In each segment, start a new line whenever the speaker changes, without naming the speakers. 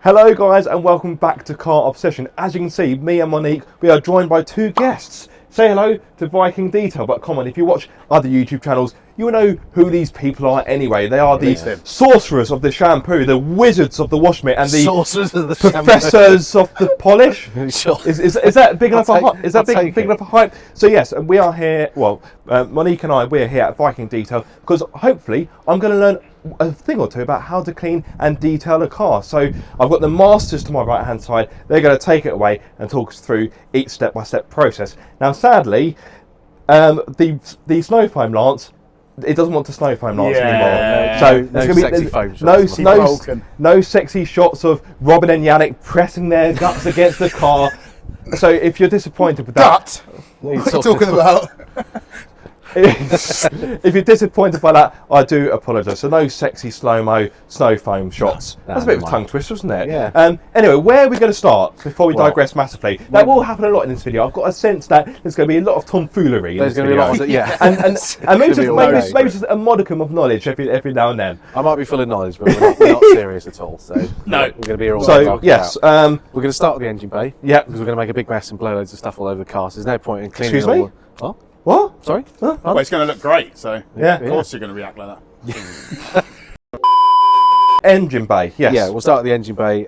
Hello guys and welcome back to Car Obsession. As you can see, me and Monique, we are joined by two guests. Say hello to Viking Detail, but come on, if you watch other YouTube channels, you will know who these people are anyway. They are the sorcerers of the shampoo, the wizards of the wash mitt, and the
sorcerers of the
professors of the polish.
Sure.
Is that big enough? Is that big enough a hype? So yes, and we are here. Well, Monique and I, we're here at Viking Detail because hopefully I'm going to learn a thing or two about how to clean and detail a car. So I've got the masters to my right hand side. They're going to take it away and talk us through each step-by-step process. Now, sadly, the snow foam Lance. It doesn't want to snow foam Lance anymore. So there's going to be no sexy shots of Robin and Yannick pressing their guts against the car. So if you're disappointed with that,
what are you talking about?
if you're disappointed by that, I do apologise. So no sexy slow-mo snow foam shots. That's a bit of a tongue twister, wasn't it?
Yeah.
Anyway, where are we going to start before we digress massively? That will happen a lot in this video. I've got a sense that there's going to be a lot of tomfoolery in this video.
There's going to be a lot of
and maybe just a modicum of knowledge every now and then.
I might be full of knowledge, but we're not serious at all. So
no,
we're going to be here all
So yes,
we're going to start with the engine bay.
Yeah,
because we're going to make a big mess and blow loads of stuff all over the car. So there's no point in cleaning.
Excuse me?
What?
What?
Sorry?
Well, it's going to look great, so
yeah,
of course you're going to react like that.
Engine bay, yes.
Yeah, we'll start at the engine bay,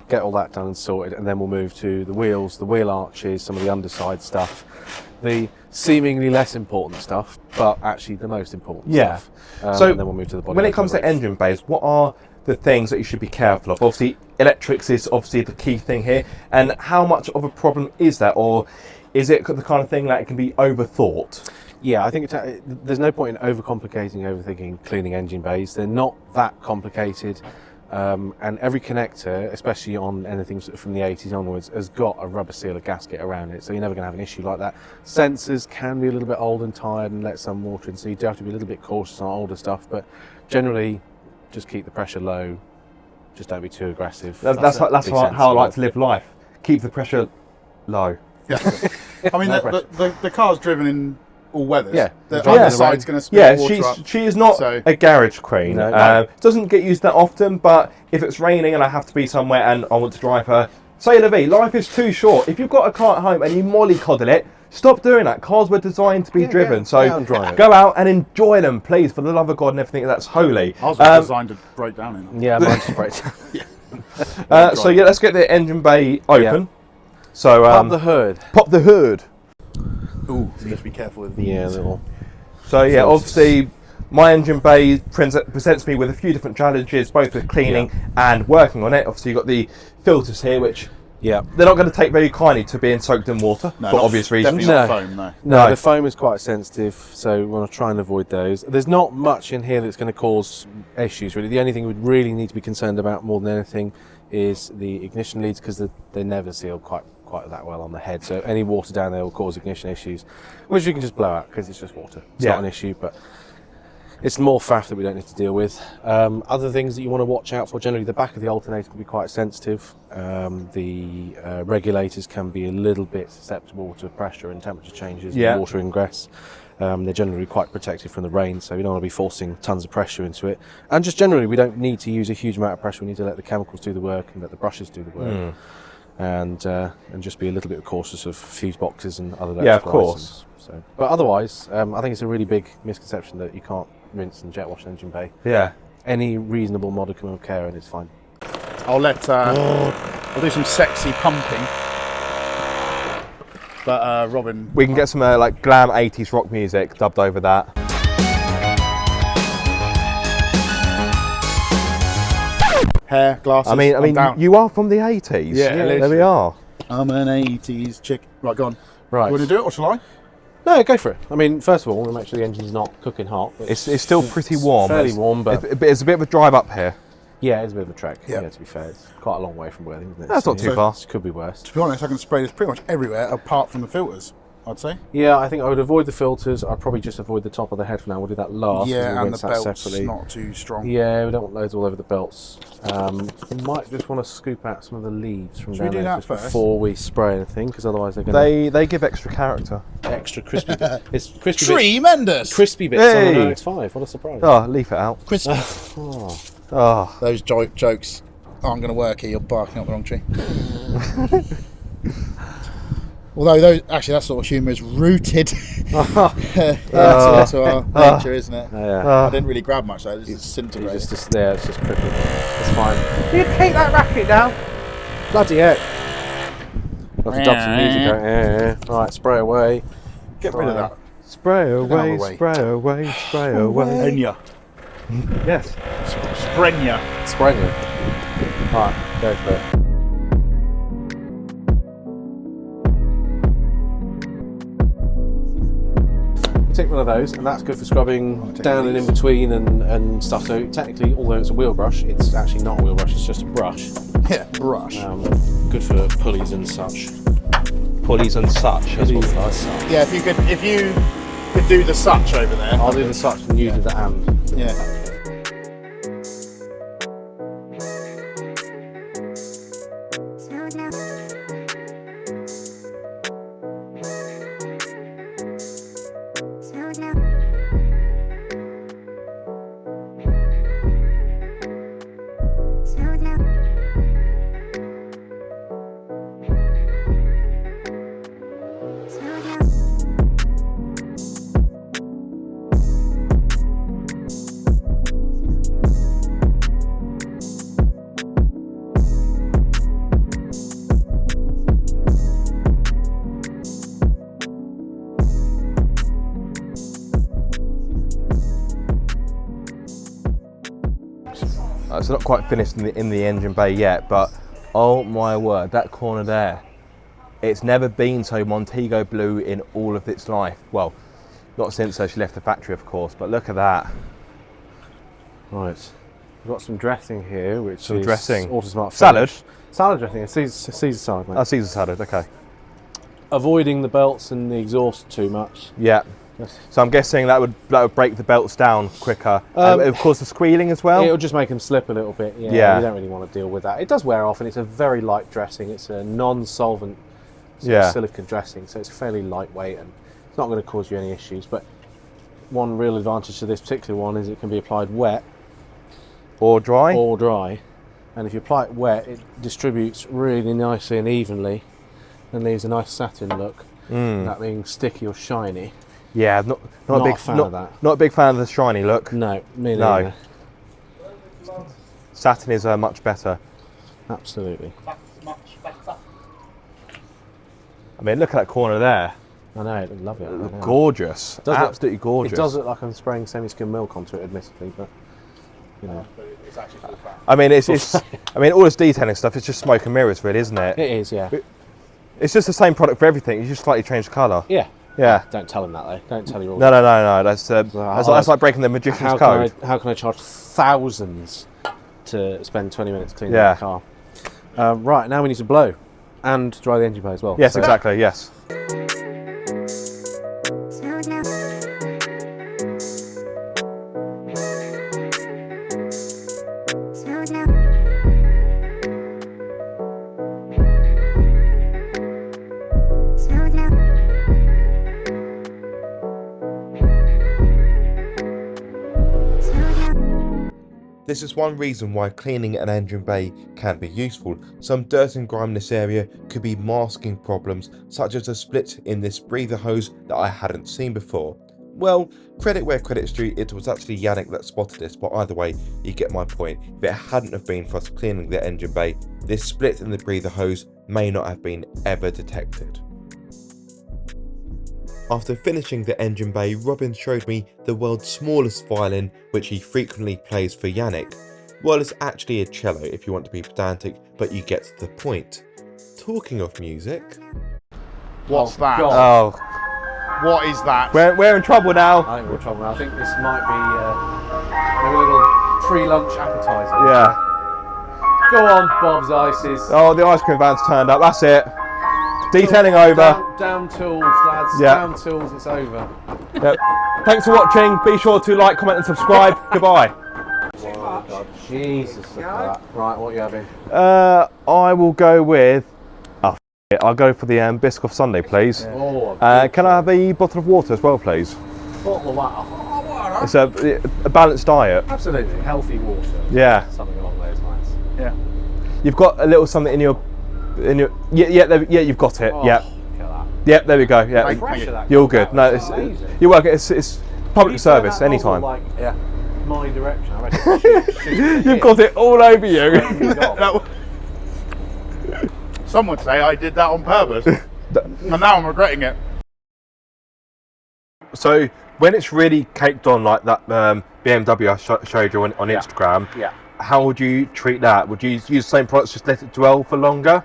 get all that done and sorted, and then we'll move to the wheels, the wheel arches, some of the underside stuff, the seemingly less important stuff, but actually the most important stuff.
So
and then we'll move to the body.
When it comes to engine bays, what are the things that you should be careful of? Obviously, electrics is obviously the key thing here, and how much of a problem is that, or is it the kind of thing that it can be overthought?
Yeah, I think there's no point in overcomplicating, overthinking cleaning engine bays. They're not that complicated, and every connector, especially on anything from the 80s onwards, has got a rubber sealer gasket around it, so you're never going to have an issue like that. Sensors can be a little bit old and tired and let some water in, so you do have to be a little bit cautious on older stuff, but generally just keep the pressure low, just don't be too aggressive.
That's how I like to live life. Keep the pressure low.
Yeah. I mean, the car's driven in all weathers.
Yeah.
The underside's going to spit water up.
She is not a garage queen.
No.
Doesn't get used that often, but if it's raining and I have to be somewhere and I want to drive her, say la vie, life is too short. If you've got a car at home and you mollycoddle it, stop doing that. Cars were designed to be driven, so go out and enjoy them, please, for the love of God and everything that's holy.
I was designed to break down in them.
Yeah, mine's to break
down. So yeah, let's get the engine bay open.
Yeah.
So
pop the hood.
Pop the hood.
Ooh, so you have to be careful with
little.
So yeah, obviously my engine bay presents me with a few different challenges, both with cleaning and working on it. Obviously you've got the filters here, which they're not going to take very kindly to being soaked in water for obvious reasons.
Definitely not foam,
no, the foam is quite sensitive, so we want to try and avoid those. There's not much in here that's going to cause issues really. The only thing we'd really need to be concerned about more than anything is the ignition leads, because they never seal quite that well on the head, so any water down there will cause ignition issues, which you can just blow out because it's just water. It's not an issue, but it's more faff that we don't need to deal with. Other things that you want to watch out for, generally the back of the alternator can be quite sensitive. The regulators can be a little bit susceptible to pressure and temperature changes and water ingress. They're generally quite protected from the rain, so we don't want to be forcing tons of pressure into it. And just generally, we don't need to use a huge amount of pressure. We need to let the chemicals do the work and let the brushes do the work. And just be a little bit cautious of fuse boxes and other electrical
of course.
items. So, but otherwise, I think it's a really big misconception that you can't rinse and jet wash an engine bay.
Yeah.
Any reasonable modicum of care and it's fine.
I'll do some sexy pumping. But Robin,
we can get some like glam 80s rock music dubbed over that.
Hair, glasses.
I mean, you are from the 80s.
Yeah,
there we are.
I'm an 80s chick. Right, go on.
Right.
You want to do it, or shall I?
No, go for it. I mean, first of all, we'll make sure the engine's not cooking hot.
It's still pretty warm.
Fairly warm, but
it's a bit of a drive up here.
Yeah, it's a bit of a trek. Yeah, to be fair, it's quite a long way from Worthing, isn't it?
That's not too far.
It could be worse.
To be honest, I can spray this pretty much everywhere apart from the filters, I'd say.
Yeah, I think I would avoid the filters. I'd probably just avoid the top of the head for now. We'll do that last.
Yeah, and the belt's not too strong.
Yeah, we don't want loads all over the belts. We might just want to scoop out some of the leaves from down there before we spray anything, because otherwise they're going to...
They give extra character.
Extra crispy bits. It's crispy
Tremendous!
Crispy bits on an MX-5. What a surprise.
Oh, leave it out.
Crispy.
Oh.
Those jokes. I'm going to work here, you're barking up the wrong tree. Although that sort of humour is rooted to our nature, isn't it? I didn't really grab much though. It's disintegrated.
It's just crippled. It's fine.
You keep that racket down.
Bloody heck! Got to dub some music out. Yeah. Right, spray away.
Get rid of that.
Spray away, spray away, spray away.
Enya.
Yes.
Sprenya.
Spraying. Right, go for it. Take one of those, and that's good for scrubbing down and in between and stuff. So technically, although it's a wheel brush, it's actually not a wheel brush, it's just a brush.
Yeah, brush.
Good for pulleys and such.
Pulleys and such as well.
Yeah, if you could do the such over there.
I'll do the such and you do the and.
Yeah.
It's not quite finished in the engine bay yet, but oh my word, that corner there. It's never been so Montego blue in all of its life. Well, not since she left the factory, of course, but look at that.
Right, we've got some dressing here, which
some
is
dressing.
Autosmart
salad.
Salad dressing. Caesar salad, mate.
Oh, Caesar salad. Okay.
Avoiding the belts and the exhaust too much.
Yeah.
Yes.
So I'm guessing that would break the belts down quicker. Of course, the squealing as well.
It'll just make them slip a little bit. Yeah. You don't really want to deal with that. It does wear off, and it's a very light dressing. It's a non-solvent silicone dressing, so it's fairly lightweight, and it's not going to cause you any issues. But one real advantage to this particular one is it can be applied wet
or dry.
And if you apply it wet, it distributes really nicely and evenly, and leaves a nice satin look. That being sticky or shiny.
Yeah, not a big fan of that. Not a big fan of the shiny look.
No, me neither.
No. Satin is much better.
Absolutely.
Much better.
I mean, look at that corner there.
I know, I love it.
Gorgeous. Absolutely gorgeous.
It does look like I'm spraying semi-skim milk onto it, admittedly, but you know.
It's actually full fat.
I mean, I mean, all this detailing stuff is just smoke and mirrors, really, isn't it?
It is, yeah.
It's just the same product for everything. You just slightly change the colour.
Yeah.
Yeah.
Don't tell him that though. Don't tell you all.
No. That's like breaking the magician's code.
How can I charge thousands to spend 20 minutes cleaning the car? Right, now we need to blow and dry the engine bay as well.
Yes, exactly. Yes. This is one reason why cleaning an engine bay can be useful. Some dirt and grime in this area could be masking problems, such as a split in this breather hose that I hadn't seen before. Well, credit where credit's due, it was actually Yannick that spotted this, but either way, you get my point. If it hadn't have been for us cleaning the engine bay, this split in the breather hose may not have been ever detected. After finishing the engine bay, Robin showed me the world's smallest violin, which he frequently plays for Yannick. Well, it's actually a cello if you want to be pedantic, but you get the point. Talking of music...
What's that?
God.
Oh. What is that?
We're in trouble now.
I think we're in trouble now. I think this might be maybe a little pre-lunch appetizer.
Yeah.
Go on, Bob's Ices.
Oh, the ice cream van's turned up. That's it. Detailing over.
Down tools, lads.
Yeah.
Down tools, it's over.
Yep. Thanks for watching. Be sure to like, comment and subscribe. Goodbye.
Oh, God. Jesus, look at that. Right, what are you having?
I will go with... Oh, I'll go for the Biscoff Sundae, please.
Yeah.
Can I have a bottle of water as well, please?
Bottle of water?
It's a balanced diet.
Absolutely. Healthy water.
Yeah.
Something along those lines.
Yeah.
You've got a little something in your you've got it.
Oh,
yeah.
Look at that.
Yep, there we go. Yeah,
Pressure that
you're good. No, it's, you're working. It's public service anytime.
Like, my direction. I reckon
You've got it all over you.
Some would say I did that on purpose, and now I'm regretting it.
So when it's really caked on like that BMW I showed you on Instagram, how would you treat that? Would you use the same products, just let it dwell for longer?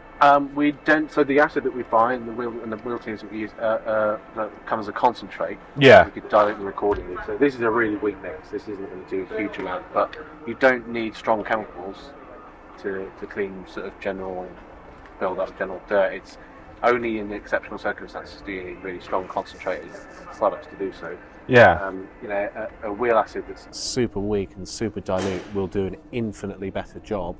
We don't. So the acid that we buy and the wheel cleaners that we use come as a concentrate.
Yeah.
We could dilute them accordingly. So this is a really weak mix. This isn't going to do a huge amount, but you don't need strong chemicals to clean sort of general build up general dirt. It's only in exceptional circumstances do you need really strong concentrated products to do so.
Yeah.
A wheel acid that's super weak and super dilute will do an infinitely better job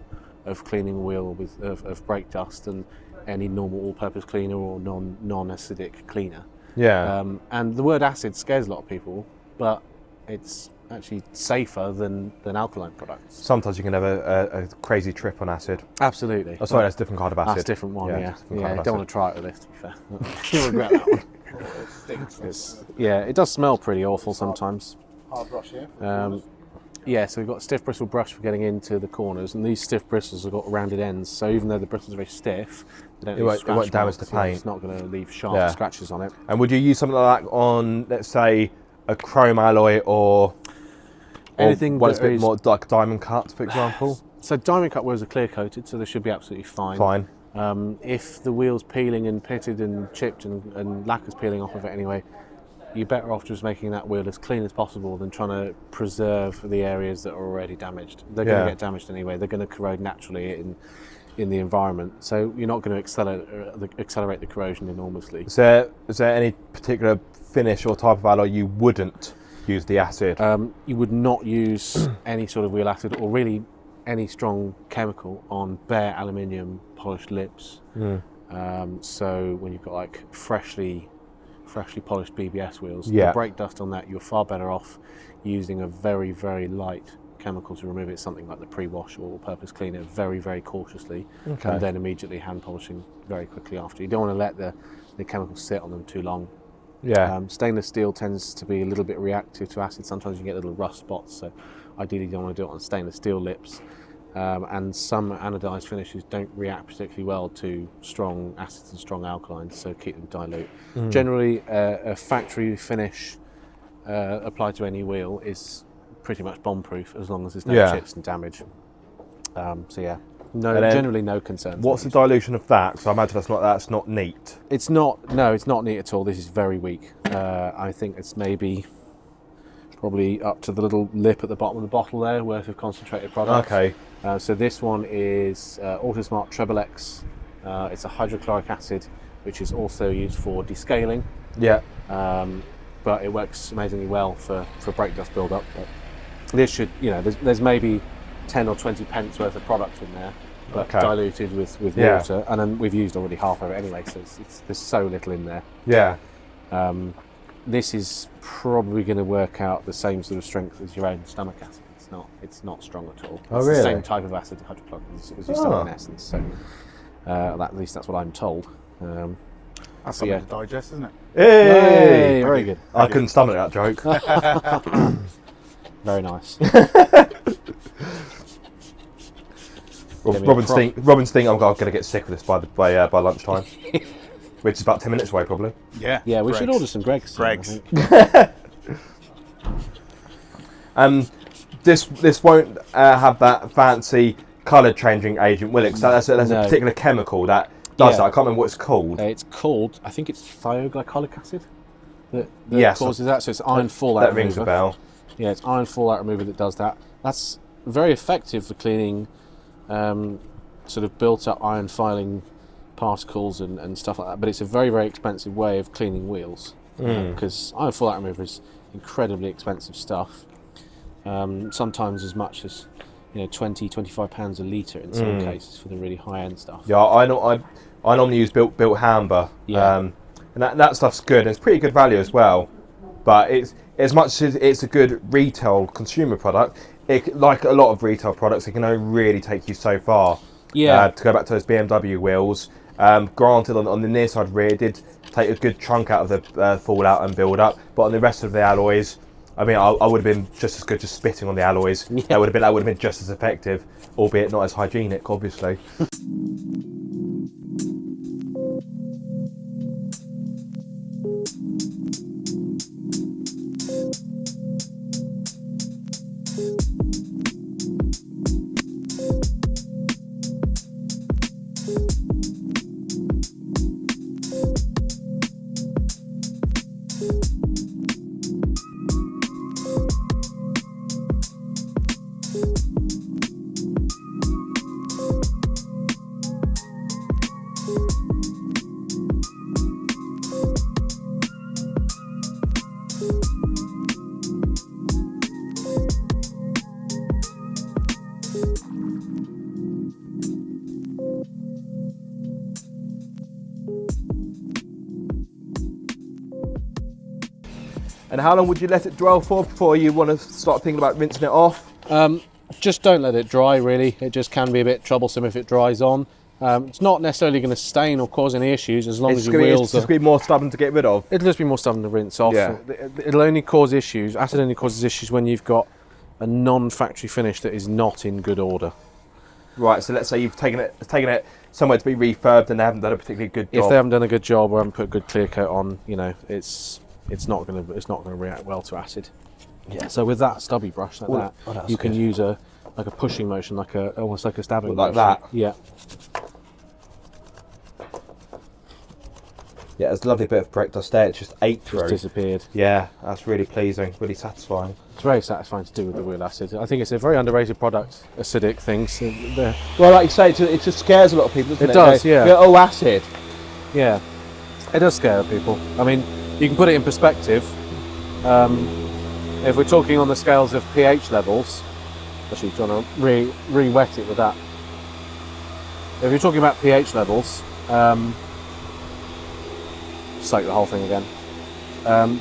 of cleaning a wheel of brake dust than any normal all-purpose cleaner or non-acidic cleaner.
Yeah.
And the word acid scares a lot of people, but it's actually safer than alkaline products.
Sometimes you can have a crazy trip on acid.
Absolutely.
Oh, sorry, that's a different kind of acid.
That's a different one, yeah.
Kind of
don't want to try it with this, to be fair. You'll regret that one.
It stinks.
It does smell pretty awful sometimes.
Hard brush here.
So we've got a stiff bristle brush for getting into the corners, and these stiff bristles have got rounded ends, so even though the bristles are very stiff, they don't leave scratch
won't damage
marks,
the paint.
It's not going to leave sharp scratches on it.
And would you use something like that on, let's say, a chrome alloy or
anything
one that's a bit more like diamond cut, for example?
So diamond cut wheels are clear coated, so they should be absolutely fine. If the wheel's peeling and pitted and chipped and lacquer's peeling off of it anyway, you're better off just making that wheel as clean as possible than trying to preserve the areas that are already damaged. They're going to get damaged anyway. They're going to corrode naturally in the environment, so you're not going to accelerate the corrosion enormously.
Is there any particular finish or type of alloy you wouldn't use the acid?
You would not use any sort of wheel acid or really any strong chemical on bare aluminium polished lips. So when you've got like freshly polished BBS wheels, the brake dust on that, you're far better off using a very, very light chemical to remove it, something like the pre-wash or purpose cleaner, very, very cautiously, and then immediately hand polishing very quickly after. You don't want to let the chemicals sit on them too long. Stainless steel tends to be a little bit reactive to acid. Sometimes you get little rust spots, so ideally you don't want to do it on stainless steel lips. And some anodized finishes don't react particularly well to strong acids and strong alkalines, so keep them dilute. Generally, a factory finish applied to any wheel is pretty much bomb-proof as long as there's no chips and damage. Generally no concerns.
What's the dilution of that? Because I imagine that's not neat.
It's not neat at all. This is very weak. I think it's probably up to the little lip at the bottom of the bottle there worth of concentrated product. So this one is Autosmart Treble X. It's a hydrochloric acid, which is also used for descaling. But it works amazingly well for brake dust build-up. But this should, there's maybe 10 or 20 pence worth of product in there, but diluted with water, and then we've used already half of it anyway, so there's so little in there. This is probably going to work out the same sort of strength as your own stomach acid. It's not strong at all. It's the same type of acid, hydrochloric, as your stomach in essence. So at least that's what I'm told.
That's something to digest, isn't it?
Hey,
very good.
I couldn't stomach that joke.
Very nice.
Robin's thinking I'm going to get sick of this by lunchtime, which is about 10 minutes away probably.
Yeah, we should order some Greg's.
This won't have that fancy colour changing agent, will it? Because there's a particular chemical that does that. I can't remember what it's called.
I think it's thioglycolic acid that causes that. So it's iron fallout remover. That rings a bell. Yeah, it's iron fallout remover that does that. That's very effective for cleaning sort of built up iron filing particles and stuff like that, but it's a very, very expensive way of cleaning wheels because iron fallout remover is incredibly expensive stuff, sometimes as much as £20-25 a litre in some cases for the really high-end stuff. I normally use built Hamber, and that stuff's good, and it's pretty good value as well, but it's as much as it's a good retail consumer product, like a lot of retail products, it can only really take you so far.
to go back to those BMW wheels. Granted, on the near side rear, it did take a good chunk out of the fallout and build up, but on the rest of the alloys, I mean, I would have been just as good just spitting on the alloys. Yeah. That would have been just as effective, albeit not as hygienic, obviously. And how long would you let it dwell for before you want to start thinking about rinsing it off?
Just don't let it dry, really. It just can be a bit troublesome if it dries on. It's not necessarily going to stain or cause any issues as long as your wheels
are... It's just going to be more stubborn to get rid of?
It'll just be more stubborn to rinse off.
Yeah.
It'll only cause issues, acid only causes issues when you've got a non-factory finish that is not in good order.
Right, so let's say you've taken it somewhere to be refurbed and they haven't done a particularly good job.
If they haven't done a good job or haven't put a good clear coat on, you know, it's not going to react well to acid. Yeah. So with that stubby brush like that, you can use a pushing motion, almost like a stabbing motion.
Like that.
Yeah.
Yeah, there's a lovely bit of brick dust there. It's just ate through.
It's disappeared.
Yeah, that's really pleasing, really satisfying.
It's very satisfying to do with the wheel acid. I think it's a very underrated product, acidic things.
Well, like you say, it just scares a lot of people, doesn't it?
It does, yeah.
Oh, acid.
Yeah, it does scare people. I mean, you can put it in perspective. If we're talking on the scales of pH levels, actually trying to re-wet it with that. If you're talking about pH levels, soak the whole thing again.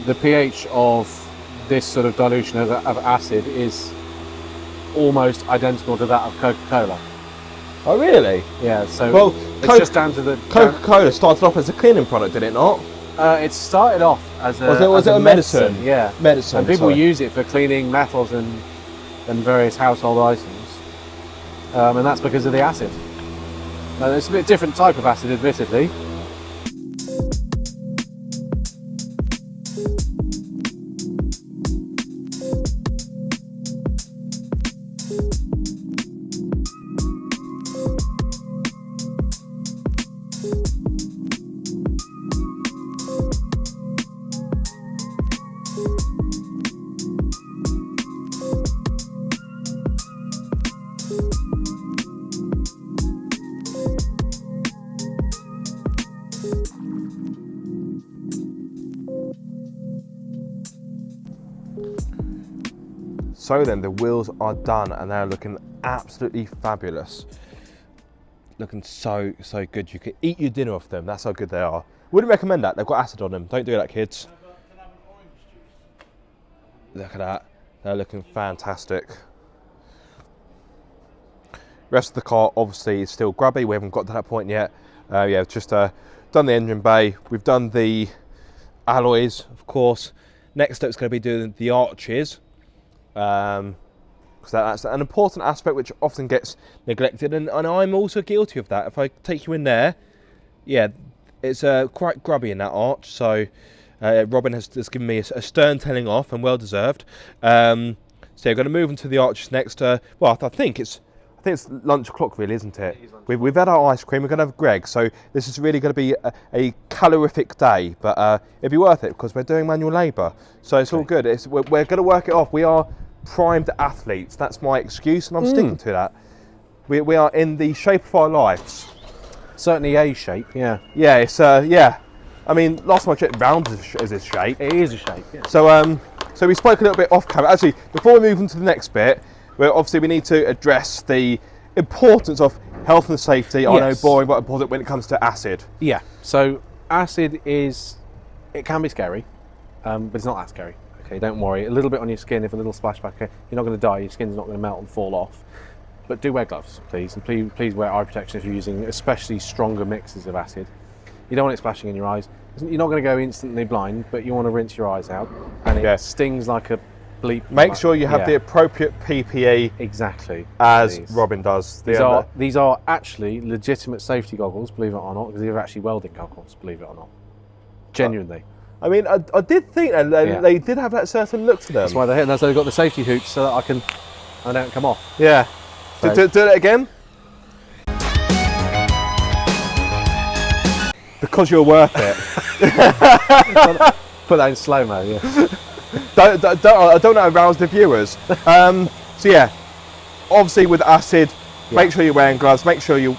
The pH of this sort of dilution of acid is almost identical to that of Coca-Cola.
Oh, really?
Yeah. So it's just down to the
Coca-Cola started off as a cleaning product, did it not?
It started off as a
medicine?
Yeah,
medicine.
And people use it for cleaning metals and various household items, and that's because of the acid. It's a bit different type of acid, admittedly.
So then the wheels are done and they're looking absolutely fabulous. Looking so good. You could eat your dinner off them. That's how good they are. Wouldn't recommend that. They've got acid on them. Don't do that, kids. Look at that. They're looking fantastic. Rest of the car obviously is still grubby. We haven't got to that point yet. Yeah, just done the engine bay. We've done the alloys, of course. Next step is going to be doing the arches. Because that's an important aspect which often gets neglected, and I'm also guilty of that. If I take you in there, yeah, it's quite grubby in that arch, so Robin has given me a stern telling off, and well deserved. So you're going to move into the arches next. Well, I think it's lunch o'clock, really, isn't it? We've had our ice cream. We're going to have Greg, so this is really going to be a calorific day, but it'd be worth it because we're doing manual labour, so it's all good. We're going to work it off. We are primed athletes. That's my excuse, and I'm sticking to that. We are in the shape of our lives.
Certainly a shape, yeah.
Yeah, it's yeah. I mean, last time I checked, round is a shape.
It is a shape, yeah.
So we spoke a little bit off camera. Actually, before we move on to the next bit, obviously we need to address the importance of health and safety. Yes. I know, boring, but important when it comes to acid.
Yeah. So acid it can be scary, but it's not that scary. Okay, don't worry. A little bit on your skin, if a little splashback, you're not going to die. Your skin's not going to melt and fall off. But do wear gloves, please, and please wear eye protection if you're using especially stronger mixes of acid. You don't want it splashing in your eyes. You're not going to go instantly blind, but you want to rinse your eyes out, and it stings like a bleep.
Make sure you have the appropriate PPE.
Exactly.
As Robin does.
These are actually legitimate safety goggles, believe it or not, because they're actually welding goggles, believe it or not. Genuinely.
I mean, I did think they did have that certain look to them.
That's why they're hitting. That's why they've got the safety hoops so that I don't come off.
Yeah. So. Do it again. Because you're worth it.
Put that in slow-mo, yeah.
I don't want to arouse the viewers. So yeah, obviously with acid, make sure you're wearing gloves. Make sure you're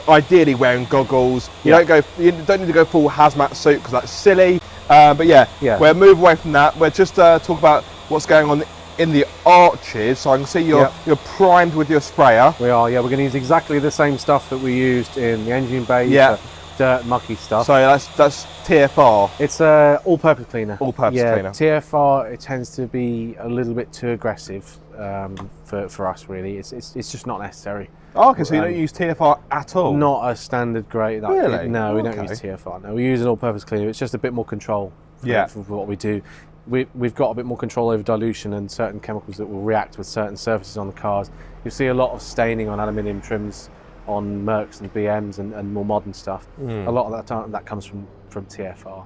ideally wearing goggles. You don't need to go full hazmat suit because that's silly. But we'll move away from that. We'll just talk about what's going on in the arches. So I can see you're primed with your sprayer.
We are. Yeah, we're going to use exactly the same stuff that we used in the engine bay.
Yeah.
Dirt, mucky stuff.
So that's TFR.
It's a all-purpose cleaner.
All-purpose cleaner.
TFR, it tends to be a little bit too aggressive for us, really. It's just not necessary.
Oh, okay, so you don't use TFR at all?
Not a standard grade.
Really?
No, we don't use TFR. No, we use an all-purpose cleaner. It's just a bit more control for what we do. We've got a bit more control over dilution and certain chemicals that will react with certain surfaces on the cars. You'll see a lot of staining on aluminium trims on Mercs and BMs and more modern stuff. A lot of that comes from TFR.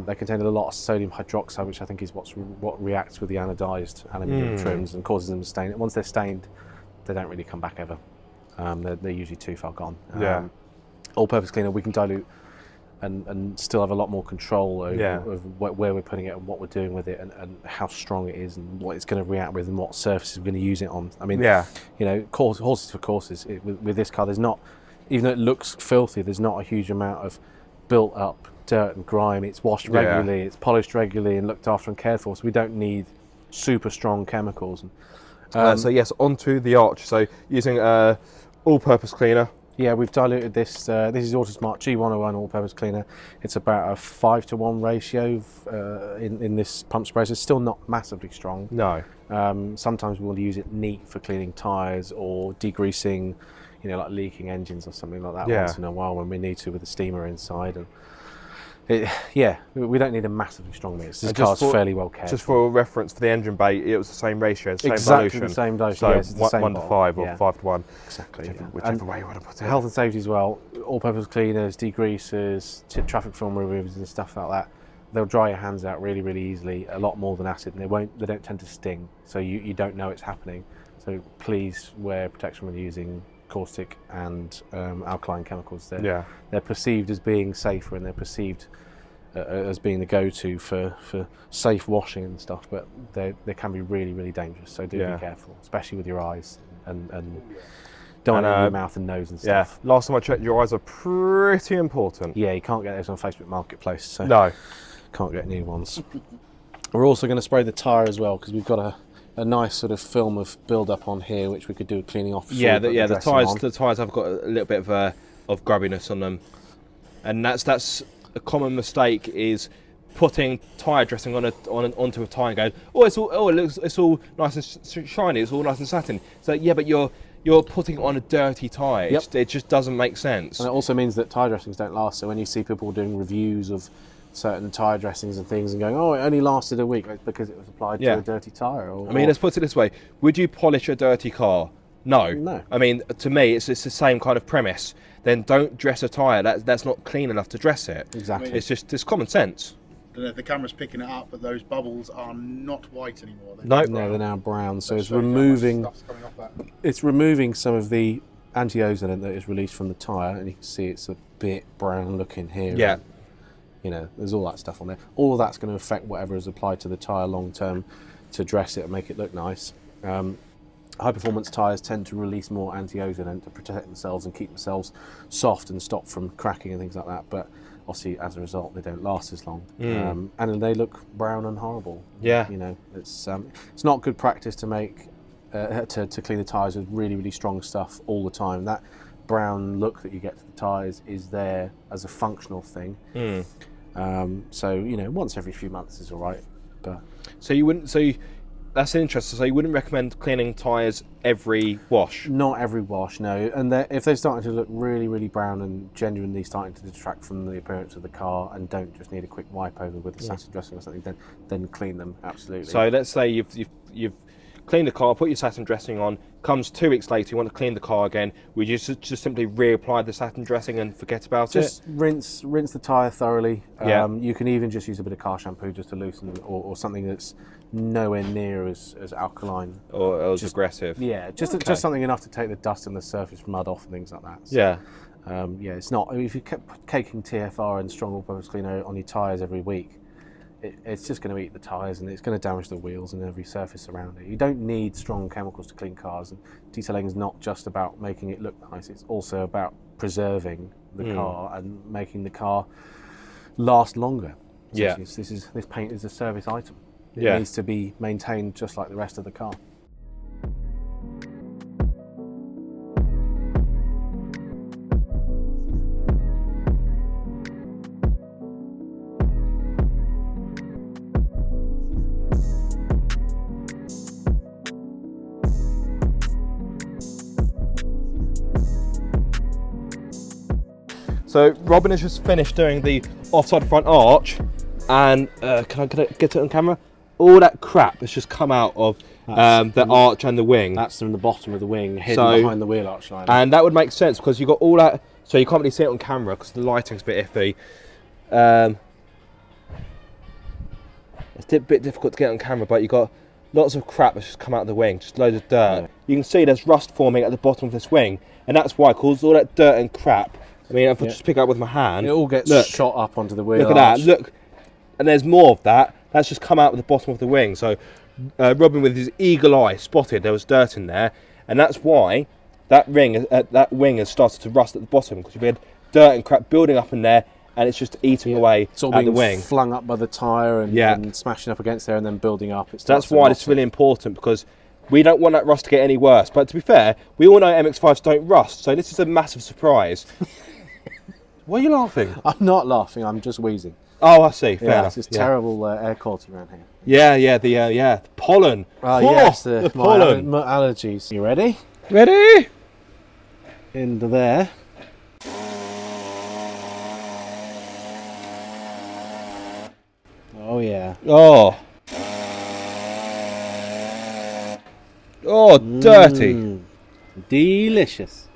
They contain a lot of sodium hydroxide, which I think is what reacts with the anodized aluminium trims and causes them to stain. Once they're stained, they don't really come back ever. They're usually too far gone. All-purpose cleaner, we can dilute and still have a lot more control over where we're putting it and what we're doing with it and how strong it is and what it's going to react with and what surfaces we're going to use it on. I mean, you know, horses for courses. With this car, there's not, even though it looks filthy, there's not a huge amount of built up dirt and grime. It's washed regularly, it's polished regularly and looked after and cared for, so we don't need super strong chemicals.
So yes, onto the arch. So using all-purpose cleaner.
Yeah, we've diluted this. This is Autosmart G101 all-purpose cleaner. It's about a 5-to-1 ratio in this pump spray. So it's still not massively strong.
No.
Sometimes we'll use it neat for cleaning tyres or degreasing, you know, like leaking engines or something like that once in a while when we need to with the steamer inside. And we don't need a massively strong mix. This car's fairly well cared.
Just for reference, for the engine bay, it was the same ratio, same
exactly
dilution.
The same dilution.
So
yes, it's the same
1 to 5 or 5 to 1.
Exactly.
Whichever way you want to put it.
Health and safety as well. All-purpose cleaners, degreasers, traffic film removers, and stuff like that. They'll dry your hands out really, really easily. A lot more than acid, and they don't tend to sting. So you don't know it's happening. So please wear protection when using caustic and alkaline chemicals. They're perceived as being safer, and they're perceived as being the go-to for safe washing and stuff, but they can be really, really dangerous. So do be careful, especially with your eyes and don't want it in your mouth and nose and stuff.
Yeah. Last time I checked, your eyes are pretty important.
Yeah, you can't get those on Facebook Marketplace. So
no,
can't get new ones. We're also going to spray the tyre as well because we've got a nice sort of film of build-up on here, which we could do cleaning off.
The tyres have got a little bit of grubbiness on them, and that's a common mistake is putting tyre dressing onto a tyre and going, it's all nice and shiny, it's all nice and satin. So yeah, but you're putting it on a dirty tyre.
Yep.
It just doesn't make sense.
And it also means that tyre dressings don't last. So when you see people doing reviews of certain tyre dressings and things and going, oh, it only lasted a week, it's because it was applied to a dirty tyre.
Let's put it this way: would you polish a dirty car? No. I mean, to me, it's the same kind of premise. Then don't dress a tyre. That's not clean enough to dress it.
Exactly.
It's common sense.
I don't know if the camera's picking it up, but those bubbles are not white anymore.
No,
they're now brown. So it's removing some of the anti-ozone that is released from the tyre, and you can see it's a bit brown looking here.
Yeah.
And, you know, there's all that stuff on there. All of that's going to affect whatever is applied to the tyre long term to dress it and make it look nice. High performance tyres tend to release more anti-ozone to protect themselves and keep themselves soft and stop from cracking and things like that, but obviously as a result they don't last as long, and they look brown and horrible.
Yeah,
you know, it's not good practice to make to clean the tyres with really, really strong stuff all the time. That brown look that you get to the tyres is there as a functional thing. So you know, once every few months is all right. But
so you wouldn't That's interesting. So you wouldn't recommend cleaning tyres every wash?
Not every wash, no. And if they're starting to look really, really brown and genuinely starting to detract from the appearance of the car and don't just need a quick wipe over with a satin dressing or something, then clean them, absolutely.
So let's say you've cleaned the car, put your satin dressing on, comes 2 weeks later, you want to clean the car again, would you just simply reapply the satin dressing and forget about it?
Just rinse the tyre thoroughly. You can even just use a bit of car shampoo just to loosen, or something that's nowhere near as alkaline
or as aggressive.
Yeah, just something enough to take the dust and the surface mud off and things like that. So,
yeah.
It's not. I mean, if you kept caking TFR and strong all-purpose cleaner on your tyres every week, it's just going to eat the tyres and it's going to damage the wheels and every surface around it. You don't need strong chemicals to clean cars, and detailing is not just about making it look nice, it's also about preserving the car and making the car last longer.
Yeah.
This paint is a service item. It
Yeah.
needs to be maintained just like the rest of the car.
So Robin has just finished doing the offside front arch, and can I get it on camera? All that crap has just come out of the arch and the wing.
That's from the bottom of the wing, hidden behind the wheel arch line.
And that would make sense because you've got all that, so you can't really see it on camera because the lighting's a bit iffy. It's a bit difficult to get on camera, but you've got lots of crap that's just come out of the wing, just loads of dirt. Yeah. You can see there's rust forming at the bottom of this wing, and that's why, because all that dirt and crap, I mean, if I just pick it up with my hand,
it all gets shot up onto the wheel
arch. Look at that, look, and there's more of that. That's just come out of the bottom of the wing. So Robin, with his eagle eye, spotted there was dirt in there, and that's why that wing has started to rust at the bottom, because you've had dirt and crap building up in there, and it's just eating away at the wing.
Flung up by the tyre and smashing up against there and then building up.
That's why it's really important, because we don't want that rust to get any worse. But to be fair, we all know MX-5s don't rust, so this is a massive surprise. Why are you laughing?
I'm not laughing, I'm just wheezing.
Oh, I see. Fair enough.
It's terrible air quality around here.
The pollen.
Oh, yes,
the pollen.
My allergies. You ready?
Ready?
Into there. Oh, yeah.
Oh, dirty.
Delicious.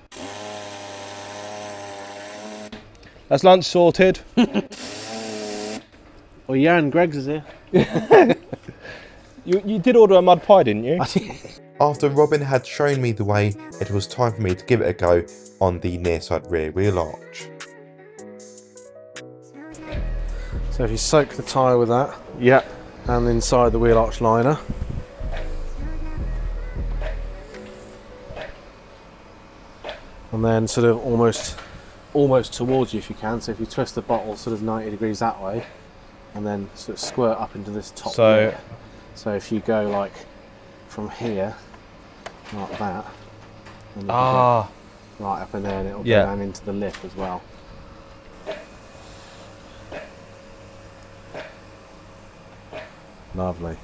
That's lunch sorted.
Well, yeah, and Greg's is here.
You did order a mud pie, didn't you?
After Robin had shown me the way, it was time for me to give it a go on the near side rear wheel arch.
So if you soak the tyre with that, and inside the wheel arch liner, and then sort of almost towards you if you can. So if you twist the bottle sort of 90 degrees that way, and then sort of squirt up into this top layer. So if you go like from here, like that, and right up in there, and it'll go down into the lip as well. Lovely.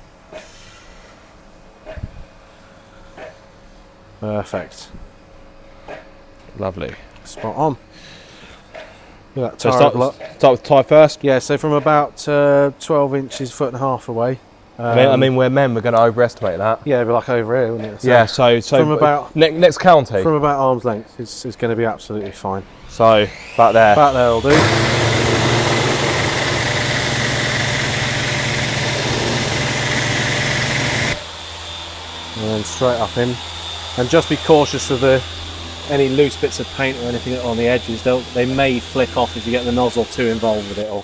Perfect.
Lovely.
Spot on. Look at that
So
tyre
start with tyre first.
Yeah, so from about 12 inches, 1.5 feet away.
I mean, we're men, we're going to overestimate that.
Yeah, it'd be like over here, wouldn't it?
So
from about
next county.
From about arm's length is going to be absolutely fine.
So about there.
About there will do. And then straight up in. And just be cautious of any loose bits of paint or anything on the edges. They may flick off if you get the nozzle too involved with it all.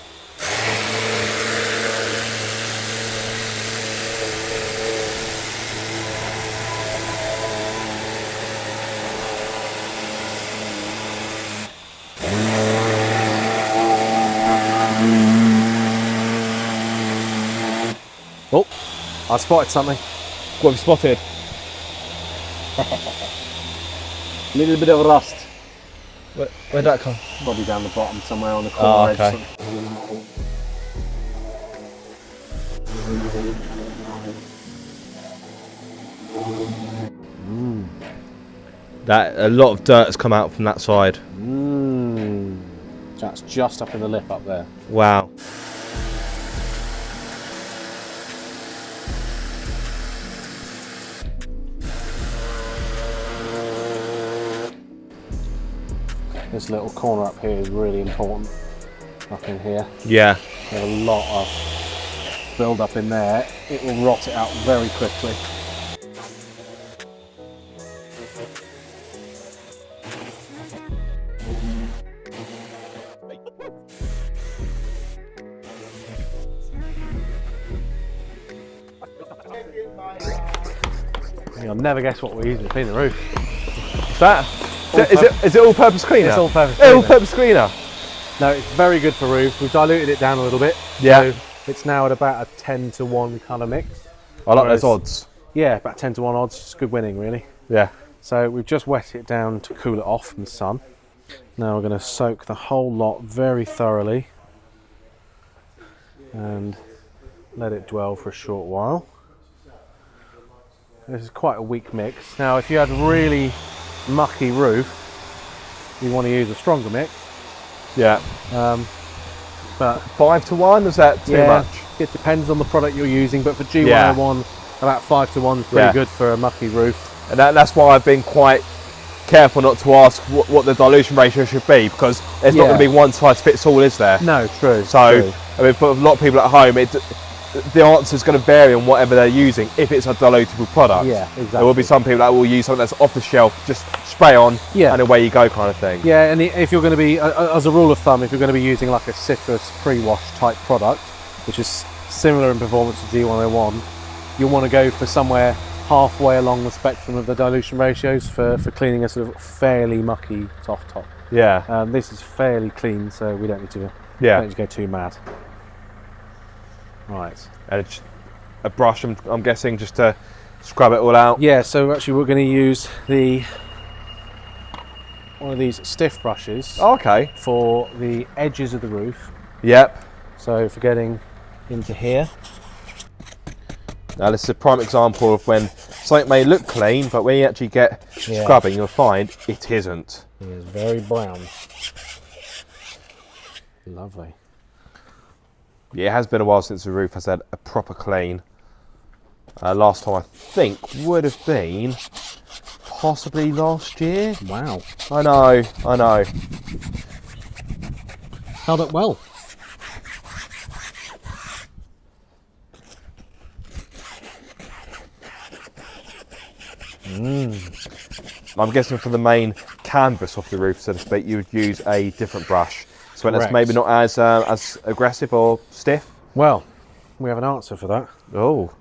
Oh, I spotted something.
What have you spotted?
A little bit of rust.
Where'd that come?
Probably down the bottom somewhere on the corner edge.
Okay. That a lot of dirt has come out from that side.
That's just up in the lip up there.
Wow.
This little corner up here is really important. Up in here.
Yeah.
There's a lot of build up in there. It will rot it out very quickly. You'll never guess what we're using to clean the roof.
Is it all-purpose cleaner?
It's all-purpose cleaner.
All-purpose cleaner.
No, it's very good for roofs. We've diluted it down a little bit.
Yeah.
So it's now at about a 10-to-1 colour mix.
I like those odds.
Yeah, about 10-to-1 odds. It's good winning, really.
Yeah.
So we've just wet it down to cool it off from the sun. Now we're going to soak the whole lot very thoroughly and let it dwell for a short while. This is quite a weak mix. Now if you had a really mucky roof, you want to use a stronger mix.
Yeah.
But
5-to-1, is that too much?
It depends on the product you're using, but for G101, about 5-to-1 is pretty good for a mucky roof.
And that's why I've been quite careful not to ask what the dilution ratio should be, because there's not going to be one size fits all, is there?
No, true.
So,
true.
I mean, for a lot of people at home, the answer is going to vary on whatever they're using if it's a dilutable product.
Yeah, exactly.
There will be some people that will use something that's off the shelf, just spray on, and away you go kind of thing.
Yeah, and if you're going to be, as a rule of thumb, if you're going to be using like a citrus pre-wash type product, which is similar in performance to G101, you'll want to go for somewhere halfway along the spectrum of the dilution ratios for cleaning a sort of fairly mucky soft top.
Yeah.
This is fairly clean, so we don't need to, don't need to go too mad. Right.
And it's a brush, I'm guessing, just to scrub it all out.
Yeah, so actually we're going to use one of these stiff brushes for the edges of the roof.
Yep.
So for getting into here.
Now this is a prime example of when something may look clean, but when you actually get scrubbing, you'll find it isn't.
It is very brown. Lovely.
Yeah, it has been a while since the roof has had a proper clean. Last time I think would have been possibly last year.
Wow.
I know.
Held up well.
I'm guessing for the main canvas of the roof, so to speak, you would use a different brush. So when it's maybe not as aggressive or stiff.
Well, we have an answer for that.
Oh,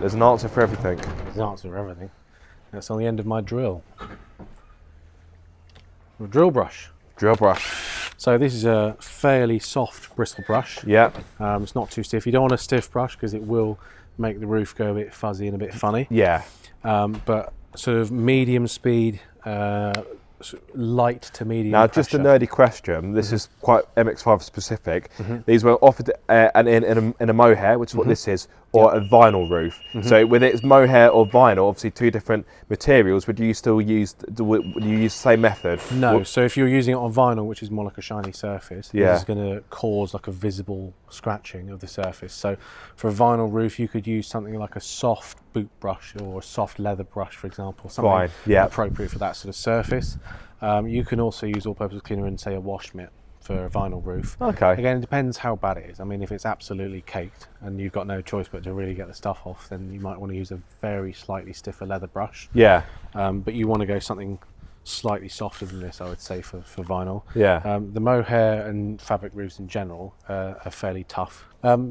there's an answer for everything.
There's an answer for everything. That's on the end of my drill. A drill brush.
Drill brush.
So this is a fairly soft bristle brush.
Yeah.
It's not too stiff. You don't want a stiff brush because it will make the roof go a bit fuzzy and a bit funny.
Yeah.
But sort of medium speed, light to medium
Now,
pressure.
just a nerdy question. This is quite MX-5 specific. These were offered in a mohair, which is what this is, or a vinyl roof. So whether it's mohair or vinyl, obviously two different materials, would you still use, would you use the same method?
No, so if you're using it on vinyl, which is more like a shiny surface, this is going to cause like a visible scratching of the surface. So for a vinyl roof, you could use something like a soft boot brush or a soft leather brush, for example, something appropriate for that sort of surface. You can also use all-purpose cleaner in, say, a wash mitt for a vinyl roof.
Okay.
Again, it depends how bad it is. I mean, if it's absolutely caked and you've got no choice but to really get the stuff off, then you might want to use a very slightly stiffer leather brush.
Yeah.
But you want to go something slightly softer than this, I would say, for vinyl.
Yeah.
The mohair and fabric roofs in general are fairly tough.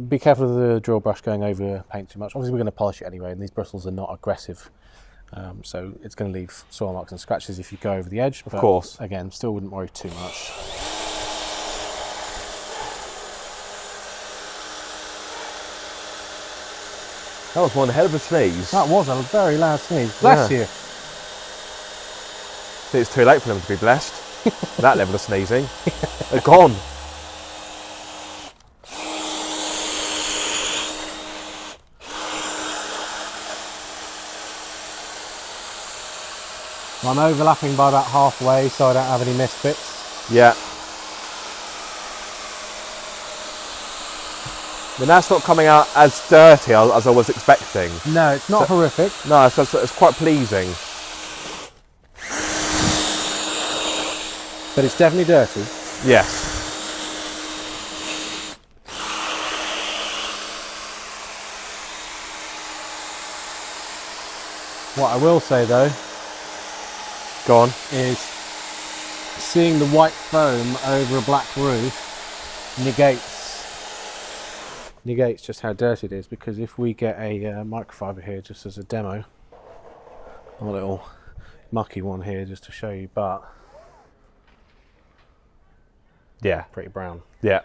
Be careful of the drill brush going over paint too much. Obviously, we're going to polish it anyway, and these bristles are not aggressive. So it's going to leave soil marks and scratches if you go over the edge. But
of course.
Again, still wouldn't worry too much.
That was one hell of a sneeze.
That was a very loud sneeze. Bless you.
I think it's too late for them to be blessed. That level of sneezing. They're gone.
I'm overlapping by about halfway so I don't have any missed bits.
Yeah. I mean, that's not coming out as dirty as I was expecting.
No, it's not horrific.
No, it's quite pleasing.
But it's definitely dirty.
Yes.
What I will say though,
Go on.
is seeing the white foam over a black roof negates just how dirty it is, because if we get a microfiber here just as a demo, a little mucky one here just to show you, but
Yeah.
pretty brown.
Yeah.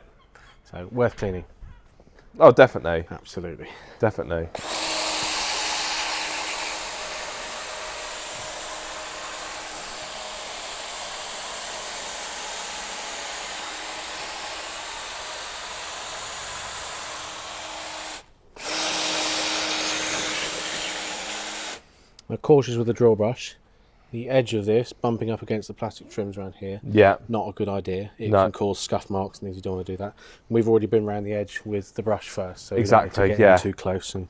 So worth cleaning.
Oh, definitely.
Absolutely.
Definitely.
Now, cautious with the drill brush. The edge of this bumping up against the plastic trims around here,
Yeah.
not a good idea. It
No.
can cause scuff marks and things. You don't want to do that. We've already been around the edge with the brush first, so we don't need
Exactly,
to get
yeah.
in too close. And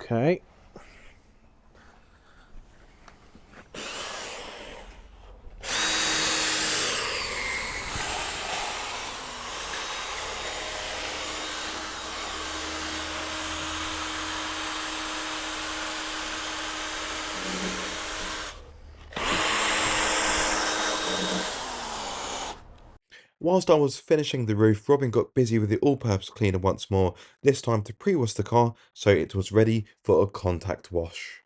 okay.
Whilst I was finishing the roof, Robin got busy with the all-purpose cleaner once more, this time to pre-wash the car so it was ready for a contact wash.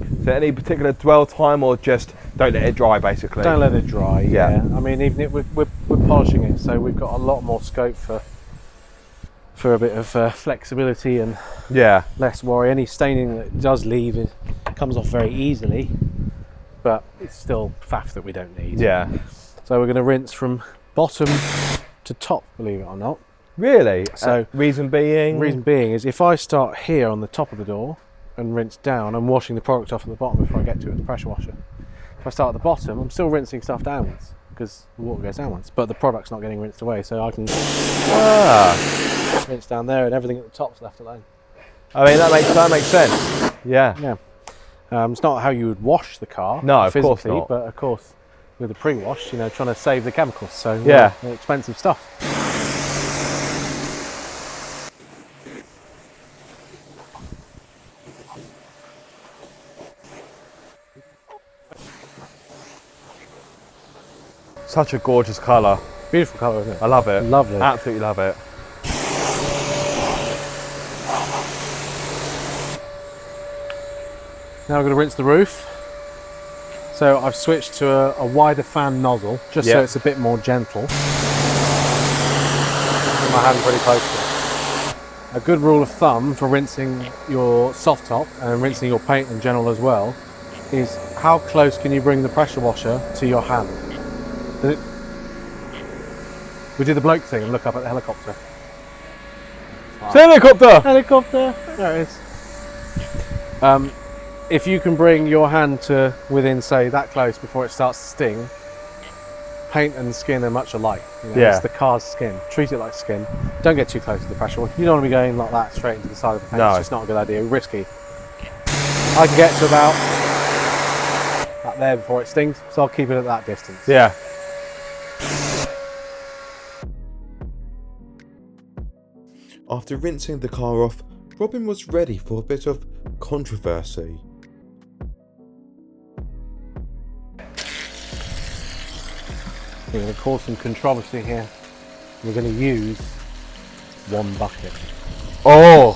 Is there any particular dwell time, or just don't let it dry, basically?
Don't let it dry.
Yeah.
Yeah. I mean, even if we're polishing it, so we've got a lot more scope for a bit of flexibility and
Yeah.
less worry. Any staining that it does leave, it comes off very easily, but it's still faff that we don't need.
Yeah.
So we're going to rinse from bottom to top, believe it or not.
Really?
So
reason being?
Reason being is if I start here on the top of the door and rinse down, I'm washing the product off at the bottom before I get to it with the pressure washer. If I start at the bottom, I'm still rinsing stuff downwards because the water goes downwards, but the product's not getting rinsed away, so I can rinse down there and everything at the top's left alone.
I mean, that makes sense. Yeah.
Yeah. It's not how you would wash the car,
No, of course
physically,
not.
but of course with the pre-wash, you know, trying to save the chemicals. So
Yeah.
they're expensive stuff.
Such a gorgeous colour.
Beautiful colour, isn't it?
I love it.
Lovely.
Absolutely love it.
Now we're going to rinse the roof. So I've switched to a wider fan nozzle, just so
Yeah.
it's a bit more gentle. Put my hand pretty close to it. A good rule of thumb for rinsing your soft top and rinsing your paint in general as well is how close can you bring the pressure washer to your hand? We do the bloke thing and look up at the helicopter.
Helicopter!
Helicopter! There it is. If you can bring your hand to within, say, that close before it starts to sting, paint and skin are much alike. You know,
Yeah.
It's the car's skin. Treat it like skin. Don't get too close to the pressure washer. You don't want to be going like that straight into the side of the paint.
No.
It's just not a good idea. Risky. I can get to about there before it stings, so I'll keep it at that distance.
Yeah.
After rinsing the car off, Robin was ready for a bit of controversy.
We're going to cause some controversy here. We're going to use one bucket.
Oh,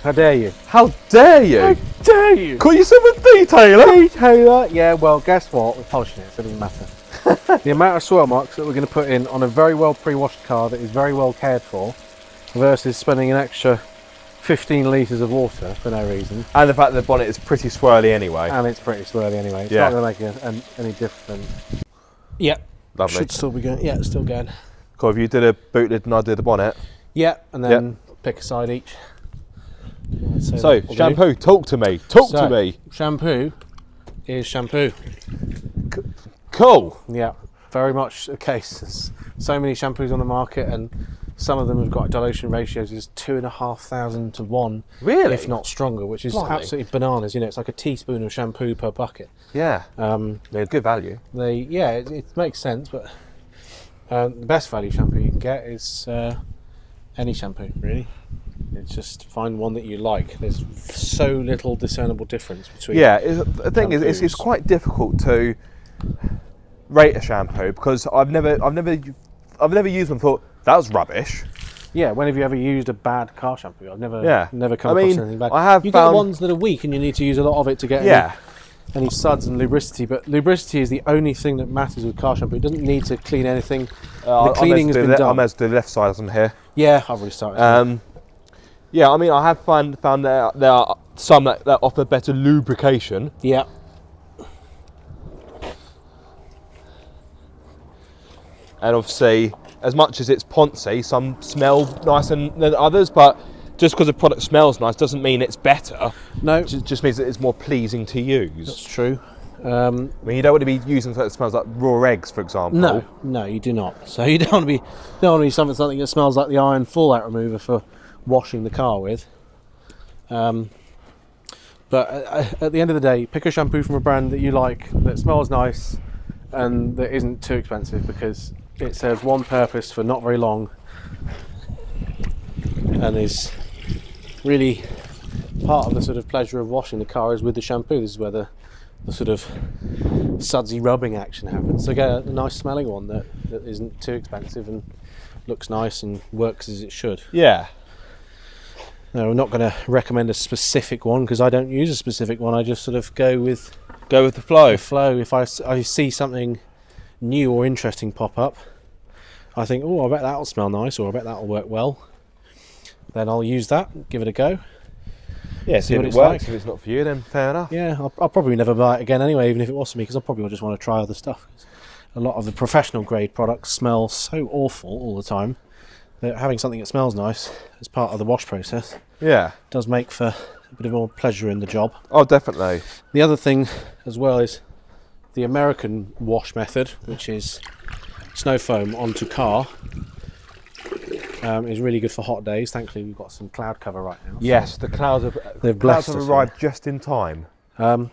How dare you?
how dare you?
How dare you?
Call yourself a detailer?
Detailer? Yeah, well, guess what? We're polishing it, so it doesn't matter. The amount of soil marks that we're going to put in on a very well pre-washed car that is very well cared for versus spending an extra 15 litres of water for no reason.
And the fact that the bonnet is pretty swirly anyway.
And it's pretty swirly anyway. It's
Yeah.
not going to make any difference. Yeah.
Lovely.
Should still be going. Yeah, it's still going.
Cool, if you did a boot lid and I did the bonnet.
Yeah, and then pick a side each.
So, shampoo, talk to me. Talk to me.
Shampoo is shampoo.
Cool.
Yeah, very much the case. There's so many shampoos on the market, and some of them have got dilution ratios is 2,500 to 1,
Really?
if not stronger, which is
Blimey.
absolutely bananas. You know, it's like a teaspoon of shampoo per bucket.
Yeah. They're good value.
It makes sense, but the best value shampoo you can get is any shampoo, really. It's just find one that you like. There's so little discernible difference between.
Yeah, the thing is, it's quite difficult to rate a shampoo because I've never used one and thought that was rubbish.
Yeah, when have you ever used a bad car shampoo? I've never come across anything bad.
I have
you
found
get ones that are weak and you need to use a lot of it to get any suds and lubricity, but lubricity is the only thing that matters with car shampoo. It doesn't need to clean anything. The cleaning has been done.
I must do the left side on here.
Yeah, I've already started.
Yeah, I mean, I have found there are some that offer better lubrication.
Yeah.
And obviously, as much as it's poncy, some smell nicer than others, but just because a product smells nice doesn't mean it's better.
No.
It just means that it's more pleasing to use.
That's true.
I mean, you don't want to be using something that smells like raw eggs, for example.
No, you do not. So you don't want to be using something that smells like the iron fallout remover for washing the car with. But at the end of the day, pick a shampoo from a brand that you like, that smells nice, and that isn't too expensive, because it serves one purpose for not very long, and is really part of the sort of pleasure of washing the car is with the shampoo. This is where the sort of sudsy rubbing action happens. So get a nice smelling one that isn't too expensive and looks nice and works as it should.
Yeah.
No, I'm not going to recommend a specific one because I don't use a specific one. I just sort of go with
the flow.
If I see something new or interesting pop up, I think, oh, I bet that'll smell nice, or I bet that'll work well. Then I'll use that, give it a go.
Yeah, see if it works. Like. If it's not for you, then fair enough.
Yeah, I'll probably never buy it again anyway, even if it was for me, because I probably just want to try other stuff. A lot of the professional grade products smell so awful all the time that having something that smells nice as part of the wash process does make for a bit of more pleasure in the job.
Oh, definitely.
The other thing as well is the American wash method, which is snow foam onto car, is really good for hot days. Thankfully, we've got some cloud cover right now.
Yes, the clouds have arrived just in time.
The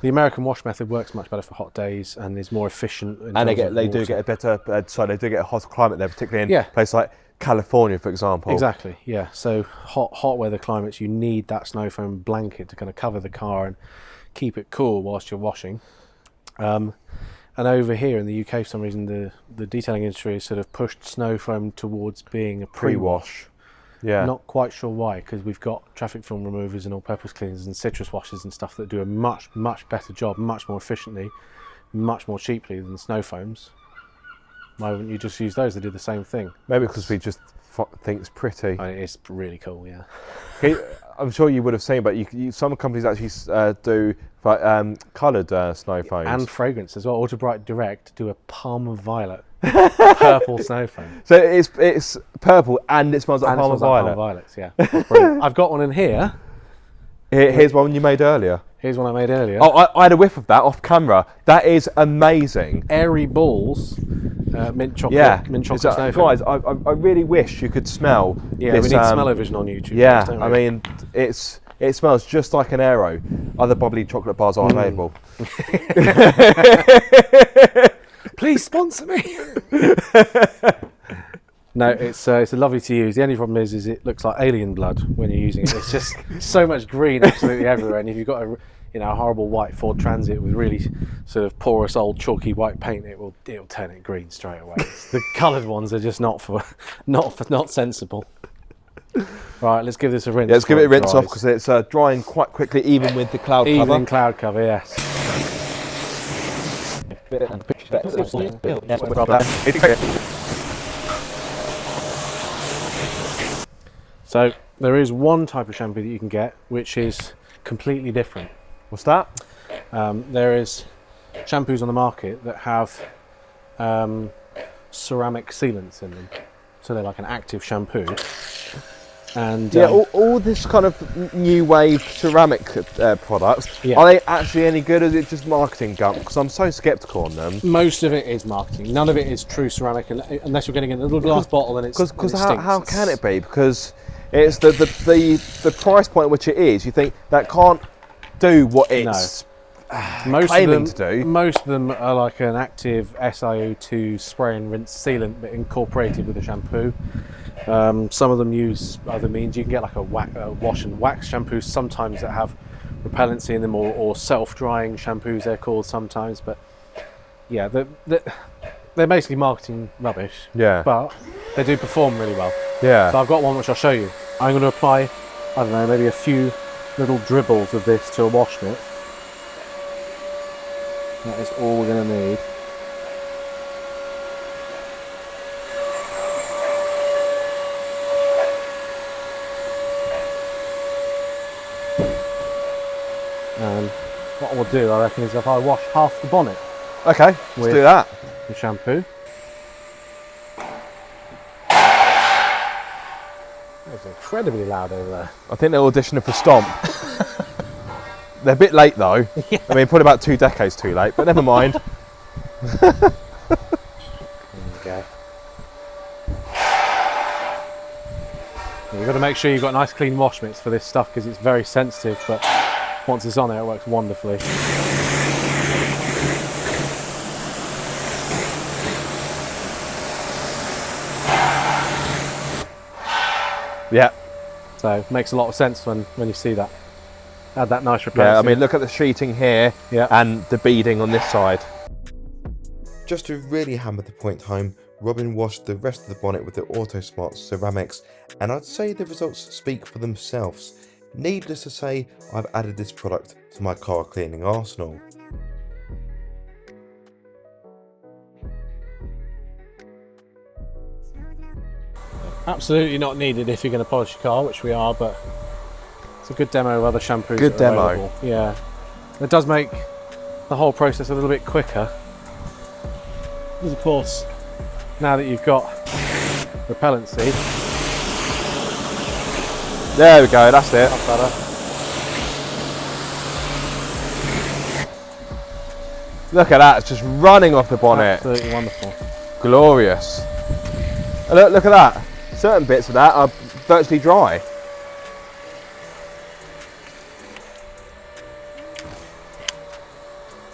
American wash method works much better for hot days and is more efficient.
And they do get a better, they do get a hotter climate there, particularly in places like California, for example.
Exactly, yeah. So hot weather climates, you need that snow foam blanket to kind of cover the car and keep it cool whilst you're washing. And over here in the UK, for some reason, the detailing industry has sort of pushed snow foam towards being a pre-wash.
Yeah.
Not quite sure why, because we've got traffic film removers and all-purpose cleaners and citrus washers and stuff that do a much, much better job, much more efficiently, much more cheaply than snow foams. Why wouldn't you just use those? They do the same thing.
Maybe because we just think it's pretty.
I mean, it's really cool, yeah.
I'm sure you would have seen, but some companies actually do coloured snow foams.
And fragrance as well. Autobright Direct do a Palm Violet purple snow foam.
So it's purple and it smells like Palm Violet.
Palm Violets, yeah. Brilliant. I've got one in here.
Here's one you made earlier.
Here's one I made earlier.
Oh, I had a whiff of that off camera. That is amazing.
Airy Balls, mint chocolate snow foam.
Guys, I really wish you could smell.
Yeah,
this,
we need smell-o-vision on YouTube.
Yeah, I mean, it smells just like an Aero. Other bubbly chocolate bars are available.
Please sponsor me. No, it's lovely to use. The only problem is it looks like alien blood when you're using it. It's just so much green absolutely everywhere. And if you know, a horrible white Ford Transit with really sort of porous old chalky white paint, it'll turn it green straight away. The coloured ones are just not sensible. Right, let's give this a rinse.
Yeah, let's give it a rinse off because it's drying quite quickly, even with the cloud cover.
Even cloud cover, yes. So there is one type of shampoo that you can get which is completely different.
What's that?
There is shampoos on the market that have ceramic sealants in them, so they're like an active shampoo. And
yeah, all this kind of new wave ceramic products,
Yeah.
are they actually any good, or is it just marketing gump? Because I'm so sceptical on them.
most of it is marketing. None of it is true ceramic, unless you're getting in a little glass bottle and it's
Because how can it be? Because it's the price point at which it is. You think that can't do what it's claiming to do.
Most of them are like an active SiO2 spray and rinse sealant, but incorporated with the shampoo. Some of them use other means. You can get like a wash and wax shampoos sometimes that have repellency in them, or self-drying shampoos they're called sometimes. But yeah, they're basically marketing rubbish.
Yeah.
But they do perform really well.
Yeah.
So I've got one which I'll show you. I'm going to apply, I don't know, maybe a few little dribbles of this to a wash mitt. That is all we're going to need. And what we'll do, I reckon, is if I wash half the bonnet
Okay, let's
with
do that.
the shampoo. It's incredibly loud over there.
I think they're auditioning for Stomp. They're a bit late though.
Yeah.
I mean, probably about 2 decades too late, but never mind.
There you go. You've got to make sure you've got nice clean wash mitts for this stuff because it's very sensitive, but once it's on there, it works wonderfully.
Yeah.
So it makes a lot of sense when you see that. Add that nice repellency.
Yeah, I mean, look at the sheeting here and the beading on this side.
Just to really hammer the point home, Robin washed the rest of the bonnet with the Autosmart ceramics, and I'd say the results speak for themselves. Needless to say, I've added this product to my car cleaning arsenal.
Absolutely not needed if you're going to polish your car, which we are, but it's a good demo of other shampoos.
Good
that are
demo.
available. Yeah. It does make the whole process a little bit quicker. Because of course, now that you've got repellency.
There we go, that's it.
That's better.
Look at that, it's just running off the bonnet.
Absolutely wonderful.
Glorious. And look at that. Certain bits of that are virtually dry.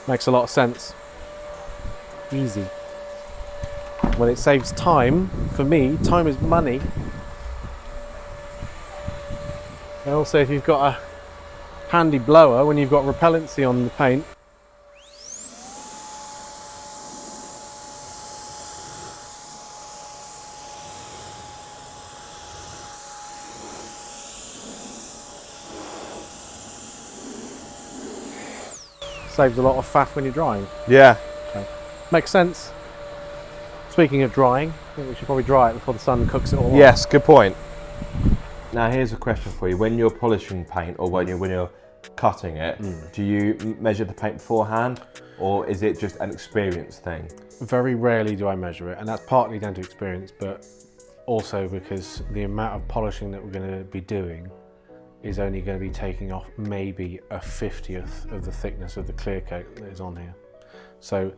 Makes a lot of sense. Easy. When it saves time, for me, time is money. And also if you've got a handy blower, when you've got repellency on the paint, saves a lot of faff when you're drying.
Yeah.
Makes sense. Speaking of drying, I think we should probably dry it before the sun cooks it all off.
Yes, good point. Now here's a question for you. When you're polishing paint or when you're cutting it, do you measure the paint beforehand, or is it just an experience thing?
Very rarely do I measure it, and that's partly down to experience, but also because the amount of polishing that we're going to be doing is only going to be taking off maybe a 50th of the thickness of the clear coat that is on here. So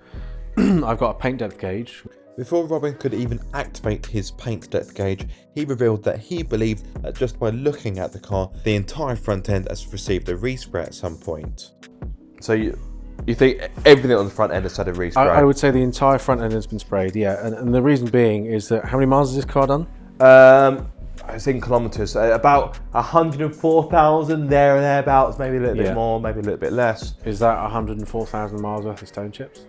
I've got a paint depth gauge.
Before Robin could even activate his paint depth gauge, he revealed that he believed that just by looking at the car, the entire front end has received a respray at some point.
So you think everything on the front end has had a respray?
I would say the entire front end has been sprayed, yeah. And the reason being is that, how many miles has this car done?
It's in kilometres, about 104,000 there and thereabouts, maybe a little bit more, maybe a little bit less.
Is that 104,000 miles worth of stone chips?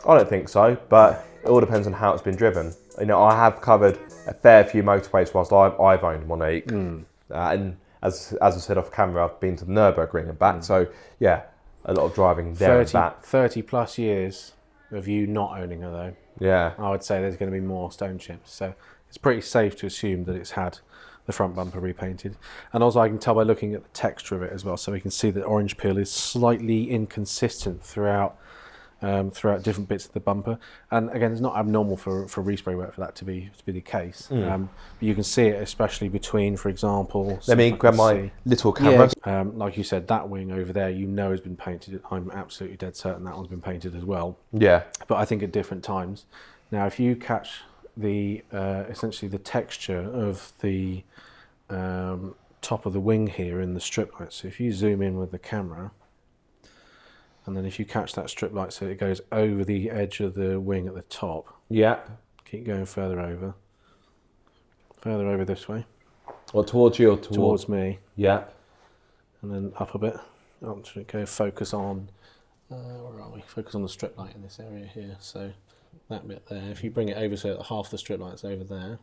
I don't think so, but it all depends on how it's been driven. You know, I have covered a fair few motorways whilst I've owned Monique, and as I said off camera, I've been to the Nürburgring and back. So yeah, a lot of driving there and back.
30 plus years of you not owning her though.
Yeah,
I would say there's going to be more stone chips. So it's pretty safe to assume that it's had the front bumper repainted. And also I can tell by looking at the texture of it as well. So we can see that orange peel is slightly inconsistent throughout different bits of the bumper. And again, it's not abnormal for respray work for that to be the case. But you can see it especially between, for example...
Let me grab my little camera.
Yeah, like you said, that wing over there, you know has been painted. I'm absolutely dead certain that one's been painted as well.
Yeah.
But I think at different times. Now, if you catch the essentially the texture of the top of the wing here in the strip lights, so if you zoom in with the camera, and then if you catch that strip light so it goes over the edge of the wing at the top.
Yeah.
Keep going further over this way.
Or towards you or
towards me.
Yeah.
And then up a bit. Go focus on, where are we? Focus on the strip light in this area here. So that bit there. If you bring it over so that half the strip light's over there.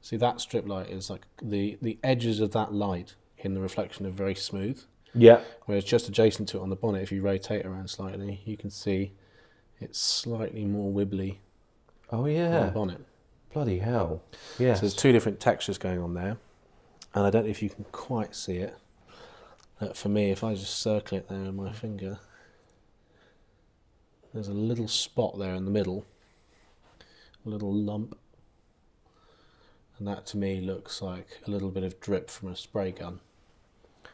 See, that strip light is like the edges of that light in the reflection are very smooth.
Yeah.
Whereas just adjacent to it on the bonnet, if you rotate around slightly, you can see it's slightly more wibbly.
Oh yeah.
On the bonnet.
Bloody hell. Yeah.
So there's two different textures going on there, and I don't know if you can quite see it. For me, if I just circle it there with my finger, there's a little spot there in the middle, a little lump, and that to me looks like a little bit of drip from a spray gun.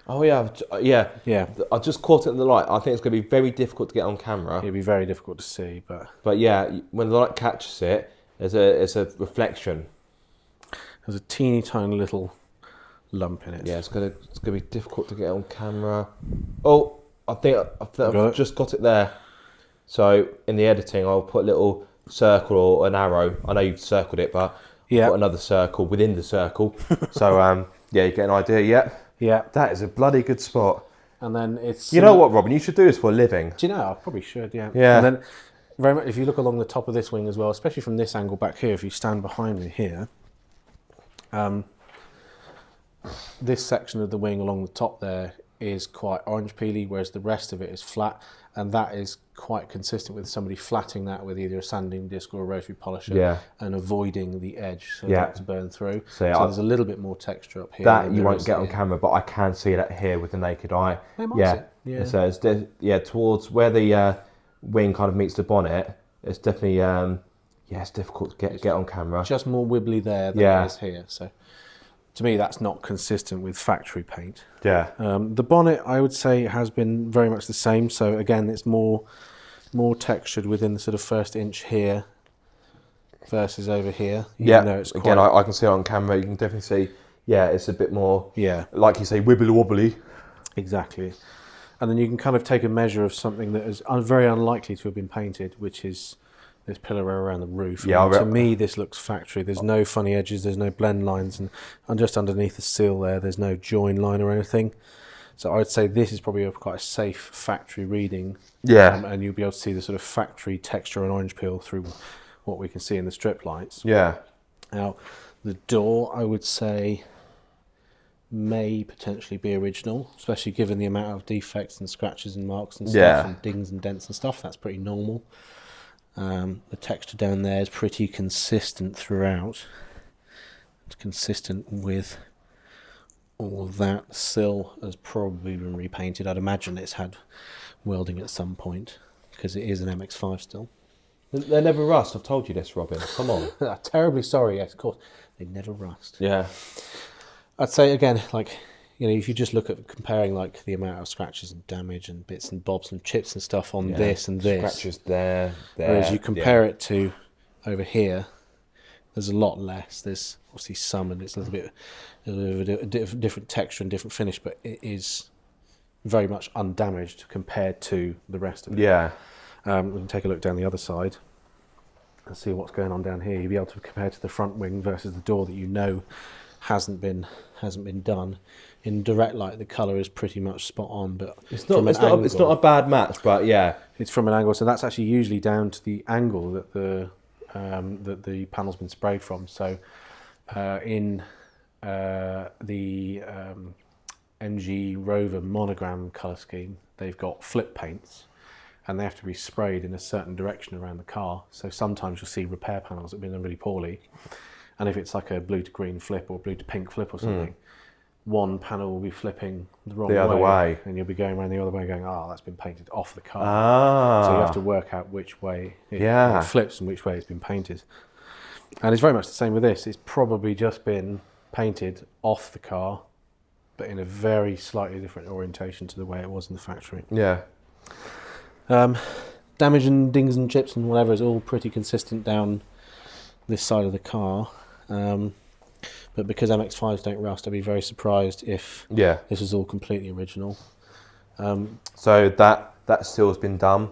Oh yeah. I just caught it in the light. I think it's going to be very difficult to get on camera.
It'd be very difficult to see,
but yeah, when the light catches it, it's a reflection.
There's a teeny tiny little lump in it.
Yeah, it's going to be difficult to get on camera. Oh, I think I've just got it there. So in the editing, I'll put a little circle or an arrow. I know you've circled it, but put another circle within the circle. So yeah, you get an idea. Yeah.
Yeah.
That is a bloody good spot.
And then it's...
You know what, Robin? You should do this for a living.
Do you know? I probably should, yeah.
Yeah.
And then, very much, if you look along the top of this wing as well, especially from this angle back here, if you stand behind me here, this section of the wing along the top there is quite orange peely, whereas the rest of it is flat. And that is quite consistent with somebody flatting that with either a sanding disc or a rotary polisher and avoiding the edge so that to burn through. So there's a little bit more texture up here.
That you won't get on camera, but I can see that here with the naked eye.
Yeah.
So it's towards where the wing kind of meets the bonnet. It's definitely it's difficult to get on camera.
Just more wibbly there than it is here. So to me, that's not consistent with factory paint.
Yeah.
The bonnet, I would say, has been very much the same. So again, it's more textured within the sort of first inch here versus over here.
Again, I can see it on camera. You can definitely see, it's a bit more, like you say, wibbly wobbly.
Exactly. And then you can kind of take a measure of something that is very unlikely to have been painted, which is this pillar around the roof. Yeah, to me, this looks factory. There's no funny edges, there's no blend lines, and just underneath the seal there's no join line or anything. So I would say this is probably quite a safe factory reading.
Yeah.
And you'll be able to see the sort of factory texture and orange peel through what we can see in the strip lights.
Yeah.
Now, the door, I would say, may potentially be original, especially given the amount of defects and scratches and marks and stuff and dings and dents and stuff. That's pretty normal. The texture down there is pretty consistent throughout. It's consistent with all of that. The sill has probably been repainted. I'd imagine it's had welding at some point because it is an MX-5 still.
They never rust. I've told you this, Robin. Come on.
I'm terribly sorry. Yes, of course. They never rust.
Yeah.
I'd say again, if you just look at comparing the amount of scratches and damage and bits and bobs and chips and stuff on this and this.
Scratches there.
Whereas you compare it to over here, there's a lot less. There's obviously some, and it's a little bit of a different texture and different finish, but it is very much undamaged compared to the rest of it.
Yeah.
We can take a look down the other side and see what's going on down here. You'll be able to compare to the front wing versus the door that hasn't been done. In direct light, the colour is pretty much spot on, but
It's not a bad match, but yeah,
it's from an angle. So that's actually usually down to the angle that the panel's been sprayed from. So in the MG Rover monogram colour scheme, they've got flip paints, and they have to be sprayed in a certain direction around the car. So sometimes you'll see repair panels that have been done really poorly, and if it's like a blue to green flip or blue to pink flip or something, one panel will be flipping the wrong
the other way,
and you'll be going around the other way going, that's been painted off the car.
Ah.
So you have to work out which way it flips and which way it's been painted. And it's very much the same with this. It's probably just been painted off the car, but in a very slightly different orientation to the way it was in the factory.
Yeah.
Damage and dings and chips and whatever is all pretty consistent down this side of the car. But because MX-5s don't rust, I'd be very surprised if this was all completely original.
So that still has been done.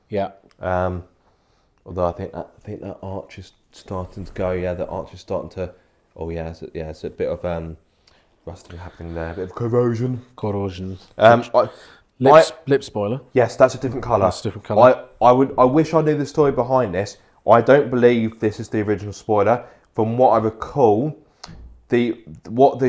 Yeah.
Although I think that arch is starting to go. Yeah, the arch is starting to. Oh yeah, it's a bit of rusting happening there. A bit of corrosion.
Lip spoiler.
Yes, that's a different colour.
That's a different colour.
I wish I knew the story behind this. I don't believe this is the original spoiler. From what I recall, the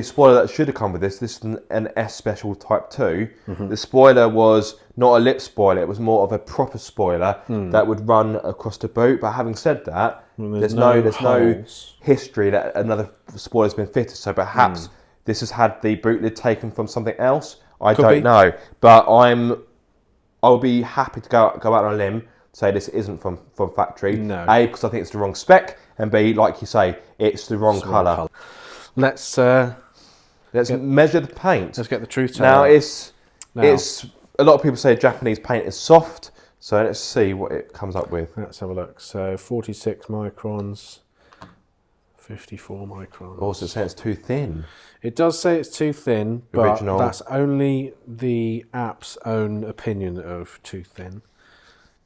spoiler that should have come with this is an S Special Type 2. The spoiler was not a lip spoiler, it was more of a proper spoiler that would run across the boot. But having said that, there's no history that another spoiler's been fitted, so perhaps this has had the boot lid taken from something else. I don't know. But I'll be happy to go out on a limb, say this isn't from factory.
No.
A, because I think it's the wrong spec, and B, like you say, it's the wrong colour.
Let's
measure the paint.
Let's get the truth teller.
Now it's a lot of people say Japanese paint is soft, so let's see what it comes up with.
Let's have a look. So 46 microns, 54 microns.
Also, it's saying it's too thin.
It does say it's too thin, but that's only the app's own opinion of too thin.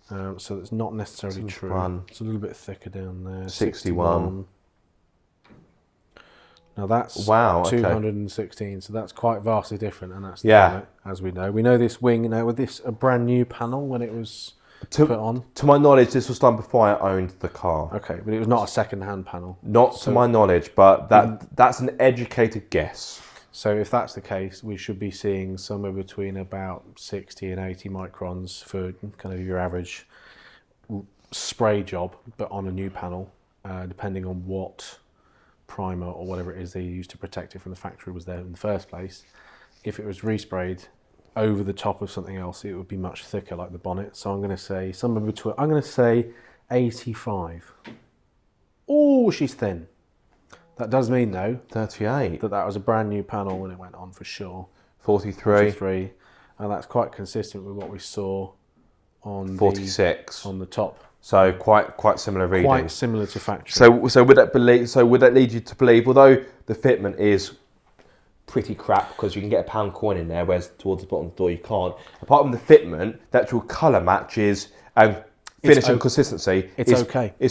So it's not necessarily true. It's a little bit thicker down there.
61.
Now that's 216, so that's quite vastly different, and that's the bonnet, as we know. We know this wing now with this a brand new panel when it was put on.
To my knowledge, this was done before I owned the car.
Okay, but it was not a second-hand panel.
Not to my knowledge, but that's an educated guess.
So if that's the case, we should be seeing somewhere between about 60 and 80 microns for kind of your average spray job, but on a new panel, depending on what primer or whatever it is they used to protect it from the factory was there in the first place. If it was resprayed over the top of something else, it would be much thicker, like the bonnet. So I'm going to say somewhere between, 85. Oh, she's thin. That does mean though
38.
that was a brand new panel when it went on for sure.
43.
And that's quite consistent with what we saw on
46
on the top.
So quite similar readings.
Quite similar to factory.
So would that lead you to believe, although the fitment is pretty crap because you can get a pound coin in there, whereas towards the bottom of the door you can't. Apart from the fitment, the actual colour matches and finish and consistency is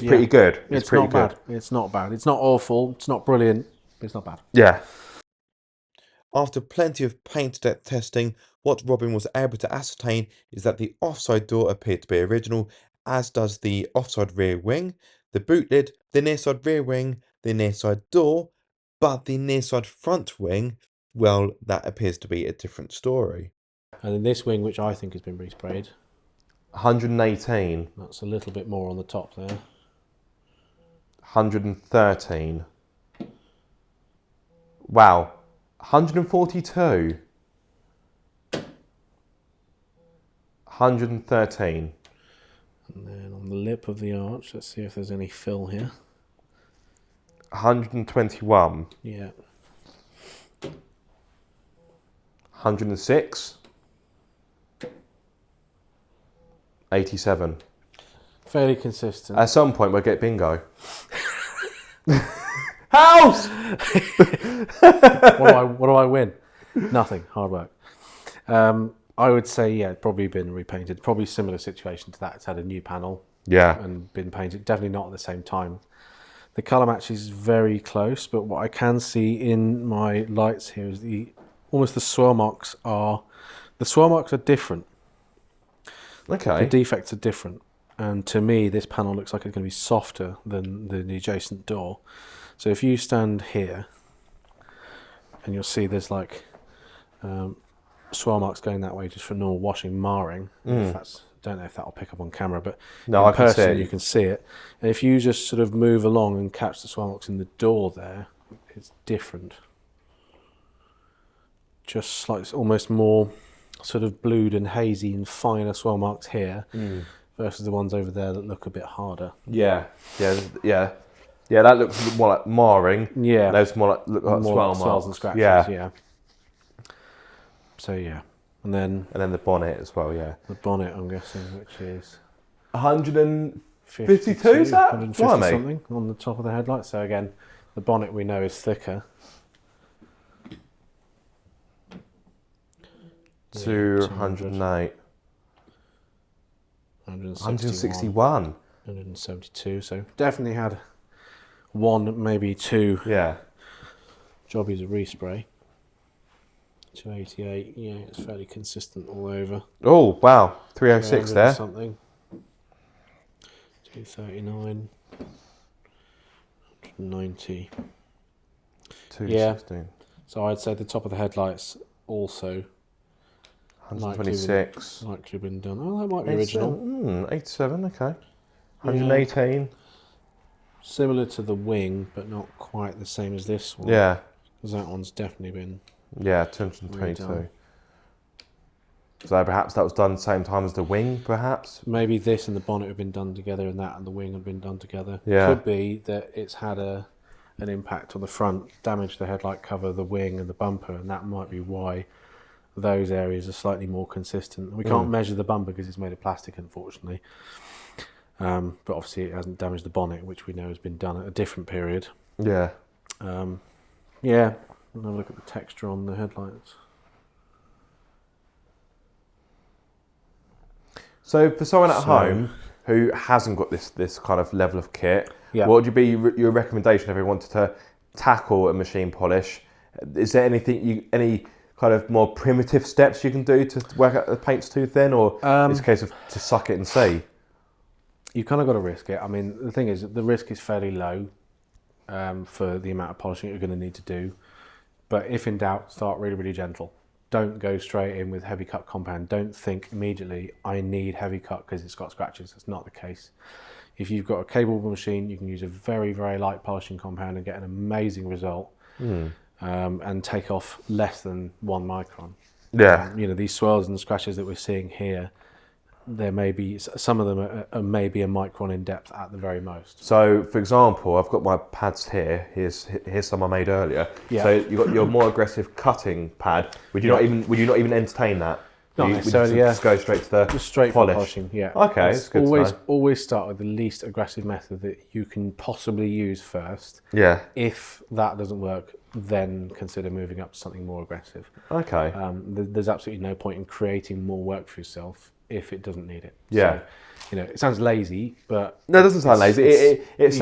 pretty good.
It's pretty good. Bad. It's not bad. It's not awful. It's not brilliant. But it's not bad.
Yeah.
After plenty of paint depth testing, what Robin was able to ascertain is that the offside door appeared to be original, as does the offside rear wing, the boot lid, the near side rear wing, the near side door, but the near side front wing, well, that appears to be a different story.
And then this wing, which I think has been resprayed,
118.
That's a little bit more on the top there.
113. Wow. 142. 113.
And then on the lip of the arch, let's see if there's any fill here.
121.
Yeah.
106. 87.
Fairly consistent.
At some point we'll get bingo. House!
What do I win? Nothing. Hard work. I would say, yeah, probably been repainted. Probably similar situation to that. It's had a new panel.
Yeah.
And been painted. Definitely not at the same time. The colour match is very close, but what I can see in my lights here is almost the swirl marks are different.
Okay.
The defects are different, and to me this panel looks like it's going to be softer than the adjacent door. So if you stand here, and you'll see there's like swirl marks going that way just for normal washing, marring. Don't know if that'll pick up on camera, but
no,
in person you can see it. And if you just sort of move along and catch the swirl marks in the door there, it's different. Just like almost more sort of blued and hazy and finer swirl marks here versus the ones over there that look a bit harder.
Yeah. That looks more like marring.
Yeah.
Those more like swirl marks
and scratches. Yeah. So yeah, and then
the bonnet as well. Yeah.
The bonnet, I'm guessing, which is
152. Is that
150 something on the top of the headlight. So again, the bonnet we know is thicker.
208. 161.
172. So definitely had one, maybe two.
Yeah.
Jobbies of respray. 288. Yeah, it's fairly consistent all over.
Oh wow, 306 there.
Something. 239. 190.
216.
So I'd say the top of the headlights also
126.
likely have been done. Oh, that might be original.
87. Okay. 118.
Yeah. Similar to the wing, but not quite the same as this one.
Yeah.
Because that one's definitely been.
Yeah, 222.
redone.
So perhaps that was done same time as the wing, perhaps?
Maybe this and the bonnet have been done together, and that and the wing have been done together.
Yeah.
Could be that it's had an impact on the front, damaged the headlight cover, the wing and the bumper, and that might be why those areas are slightly more consistent. We can't measure the bumper because it's made of plastic, unfortunately. But obviously it hasn't damaged the bonnet, which we know has been done at a different period.
Yeah.
Yeah, and have a look at the texture on the headlights.
So for someone at home who hasn't got this kind of level of kit,
Yeah.
what would you be your recommendation if you wanted to tackle a machine polish? Is there any kind of more primitive steps you can do to work out the paint's too thin, or it's a case of to suck it and see?
You kind of got to risk it. I mean, the thing is, the risk is fairly low for the amount of polishing you're going to need to do. But if in doubt, start really, really gentle. Don't go straight in with heavy cut compound. Don't think immediately, I need heavy cut because it's got scratches. That's not the case. If you've got a capable machine, you can use a very, very light polishing compound and get an amazing result and take off less than 1 micron.
Yeah.
These swirls and scratches that we're seeing here, there may be some of them are maybe a micron in depth at the very most.
So, for example, I've got my pads here. Here's some I made earlier.
Yeah.
So you've got your more aggressive cutting pad. Would you not even entertain that?
Not necessarily.
Just go straight to the
just straight
polish.
for polishing. Yeah.
Okay. It's good to know.
Always start with the least aggressive method that you can possibly use first.
Yeah.
If that doesn't work, then consider moving up to something more aggressive.
Okay.
There's absolutely no point in creating more work for yourself if it doesn't need it.
Yeah.
So, it sounds lazy, but
no, it doesn't sound lazy. It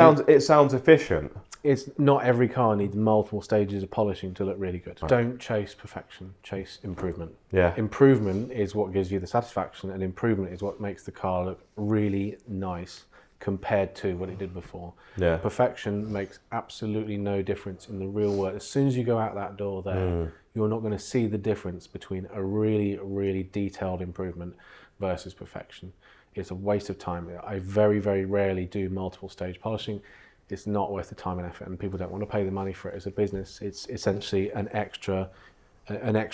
sounds efficient.
It's not every car needs multiple stages of polishing to look really good. Right. Don't chase perfection, chase improvement.
Yeah.
Improvement is what gives you the satisfaction, and improvement is what makes the car look really nice compared to what it did before.
Yeah.
Perfection makes absolutely no difference in the real world. As soon as you go out that door there, you're not going to see the difference between a really, really detailed improvement versus perfection. It's a waste of time. I very, very rarely do multiple stage polishing. It's not worth the time and effort, and people don't want to pay the money for it as a business. It's essentially an extra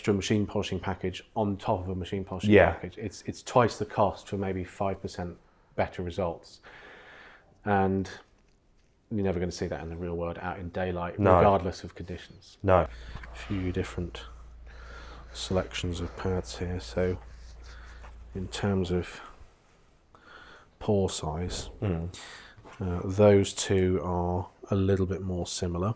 machine polishing package on top of a machine polishing package. It's twice the cost for maybe 5% better results, and you're never going to see that in the real world out in daylight, regardless of conditions.
No.
A few different selections of pads here. So, in terms of pore size. Those two are a little bit more similar.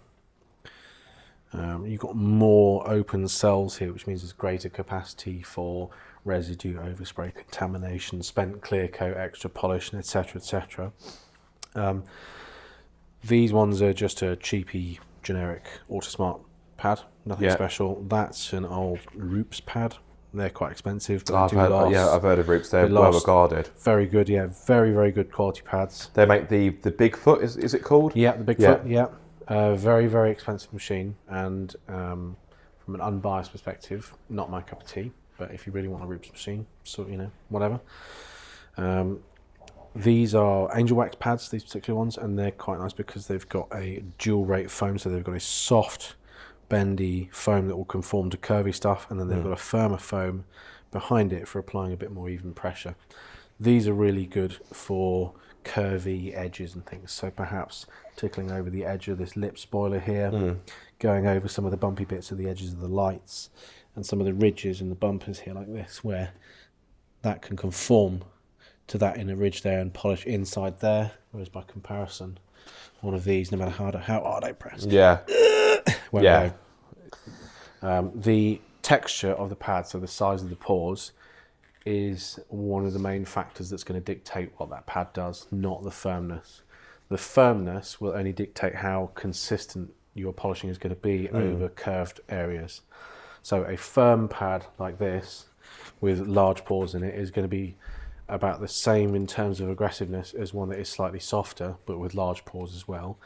You've got more open cells here, which means there's greater capacity for residue, overspray, contamination, spent clear coat, extra polish, etc., etc. These ones are just a cheapy, generic Autosmart pad, nothing special. That's an old Roops pad. They're quite expensive, but
I've heard of Roops. They're well regarded.
Very good, yeah. Very, very good quality pads.
They make the Bigfoot, is it called?
Yeah, the Bigfoot, yeah. Very, very expensive machine, and from an unbiased perspective, not my cup of tea, but if you really want a Roops machine, so, whatever. These are Angel Wax pads, these particular ones, and they're quite nice because they've got a dual rate foam, so they've got a soft, bendy foam that will conform to curvy stuff, and then they've got a firmer foam behind it for applying a bit more even pressure. These are really good for curvy edges and things, so perhaps tickling over the edge of this lip spoiler here, going over some of the bumpy bits of the edges of the lights, and some of the ridges and the bumpers here like this, where that can conform to that inner ridge there and polish inside there, whereas by comparison, one of these, no matter how hard I press, won't go. The texture of the pad, so the size of the pores, is one of the main factors that's going to dictate what that pad does, not the firmness. The firmness will only dictate how consistent your polishing is going to be over curved areas. So a firm pad like this with large pores in it is going to be about the same in terms of aggressiveness as one that is slightly softer but with large pores as well.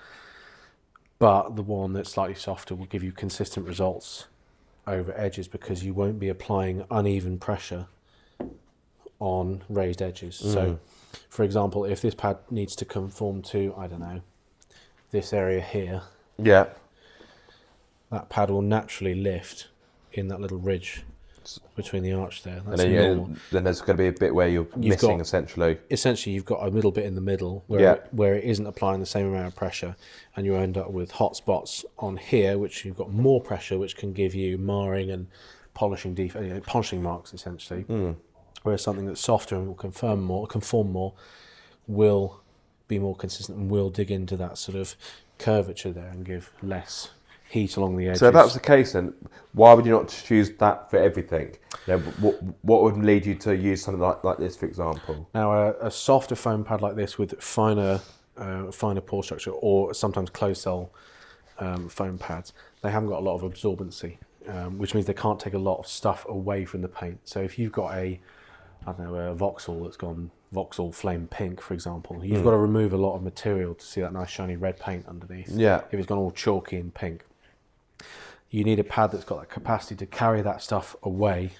But the one that's slightly softer will give you consistent results over edges because you won't be applying uneven pressure on raised edges. So, for example, if this pad needs to conform to, I don't know, this area here, that pad will naturally lift in that little ridge between the arch there. That's normal.
Then there's going to be a bit where you're missing, essentially.
Essentially, you've got a middle bit in the middle where it isn't applying the same amount of pressure, and you end up with hot spots on here, which you've got more pressure, which can give you marring and polishing polishing marks, essentially. Whereas something that's softer and will conform more, will be more consistent and will dig into that sort of curvature there and give less heat along the edges.
So if that's the case, then why would you not choose that for everything? What would lead you to use something like this, for example?
Now, a softer foam pad like this with finer pore structure, or sometimes closed cell foam pads, they haven't got a lot of absorbency, which means they can't take a lot of stuff away from the paint. So if you've got a Vauxhall that's gone Vauxhall Flame Pink, for example, you've got to remove a lot of material to see that nice shiny red paint underneath. If it's gone all chalky and pink. You need a pad that's got that capacity to carry that stuff away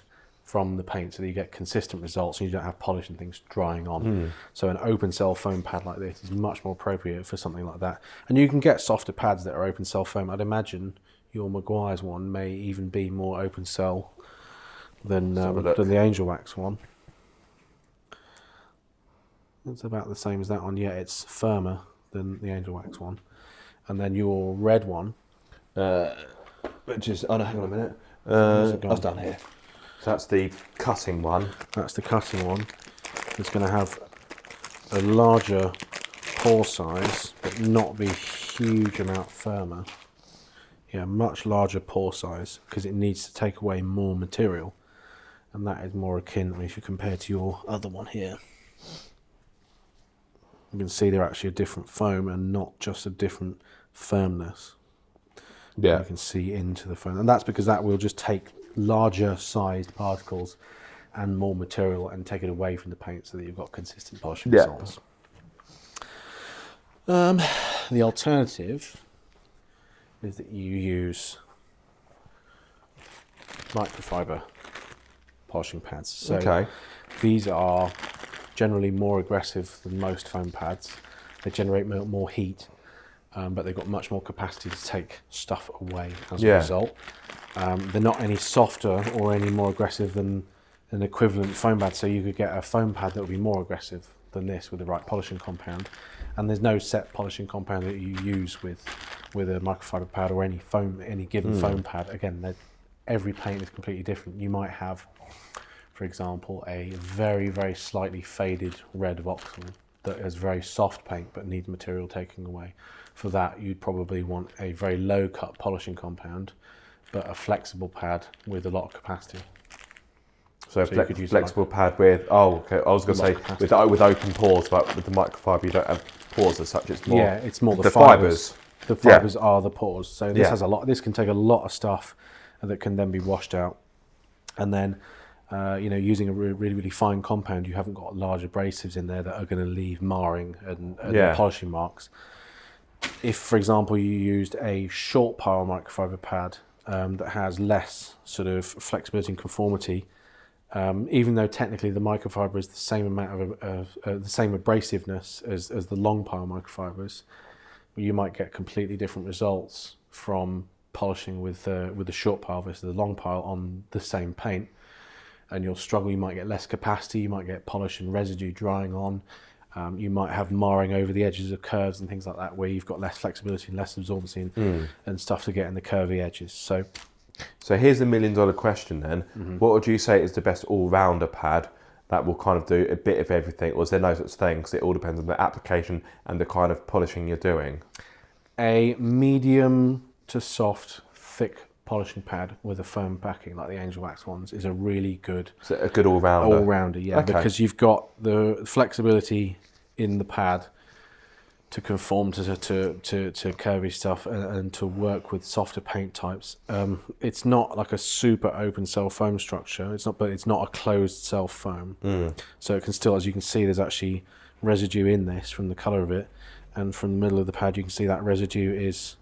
from the paint so that you get consistent results and you don't have polish and things drying on. So an open cell foam pad like this is much more appropriate for something like that. And you can get softer pads that are open cell foam. I'd imagine your Maguire's one may even be more open cell than the Angel Wax one. It's about the same as that one, it's firmer than the Angel Wax one. And then your red one,
which is, hang on a minute. That's down here. So that's the cutting one.
That's the cutting one. It's going to have a larger pore size, but not be a huge amount firmer. Much larger pore size because it needs to take away more material. And that is more akin, if you compare to your other one here. You can see they're actually a different foam and not just a different firmness. You can see into the foam, and that's because that will just take larger sized particles and more material and take it away from the paint so that you've got consistent polishing results. The alternative is that you use microfiber polishing pads. So these are generally more aggressive than most foam pads. They generate more heat, but they've got much more capacity to take stuff away as a result. They're not any softer or any more aggressive than an equivalent foam pad, so you could get a foam pad that would be more aggressive than this with the right polishing compound. And there's no set polishing compound that you use with a microfiber pad or any given foam pad. Again, every paint is completely different. You might have, for example, a very, very slightly faded red Vauxhall that has very soft paint but needs material taking away. For that, you'd probably want a very low cut polishing compound, but a flexible pad with a lot of capacity.
So a flexible pad with, I was going to say with open pores, but with the microfiber you don't have pores as such. It's more
it's more
the fibres.
The fibres are the pores. So this
Yeah.
has a lot. This can take a lot of stuff that can then be washed out, and then using a really fine compound, you haven't got large abrasives in there that are going to leave marring and polishing marks. If, for example, you used a short pile microfiber pad that has less sort of flexibility and conformity, even though technically the microfiber is the same amount of the same abrasiveness as the long pile microfibers, you might get completely different results from polishing with the short pile versus the long pile on the same paint, and you'll struggle. You might get less capacity, you might get polish and residue drying on, you might have marring over the edges of curves and things like that, where you've got less flexibility and less absorbency and stuff to get in the curvy edges. So
here's the $1 million question then. What would you say is the best all-rounder pad that will kind of do a bit of everything, or is there no such thing, because it all depends on the application and the kind of polishing you're doing?
A medium to soft, thick polishing pad with a firm backing, like the Angel Wax ones, is a really good...
So a good all-rounder?
All-rounder, yeah, okay. Because you've got the flexibility in the pad to conform to curvy stuff and to work with softer paint types. It's not like a super open cell foam structure. But it's not a closed cell foam. So it can still, as you can see, there's actually residue in this from the colour of it, and from the middle of the pad you can see that residue is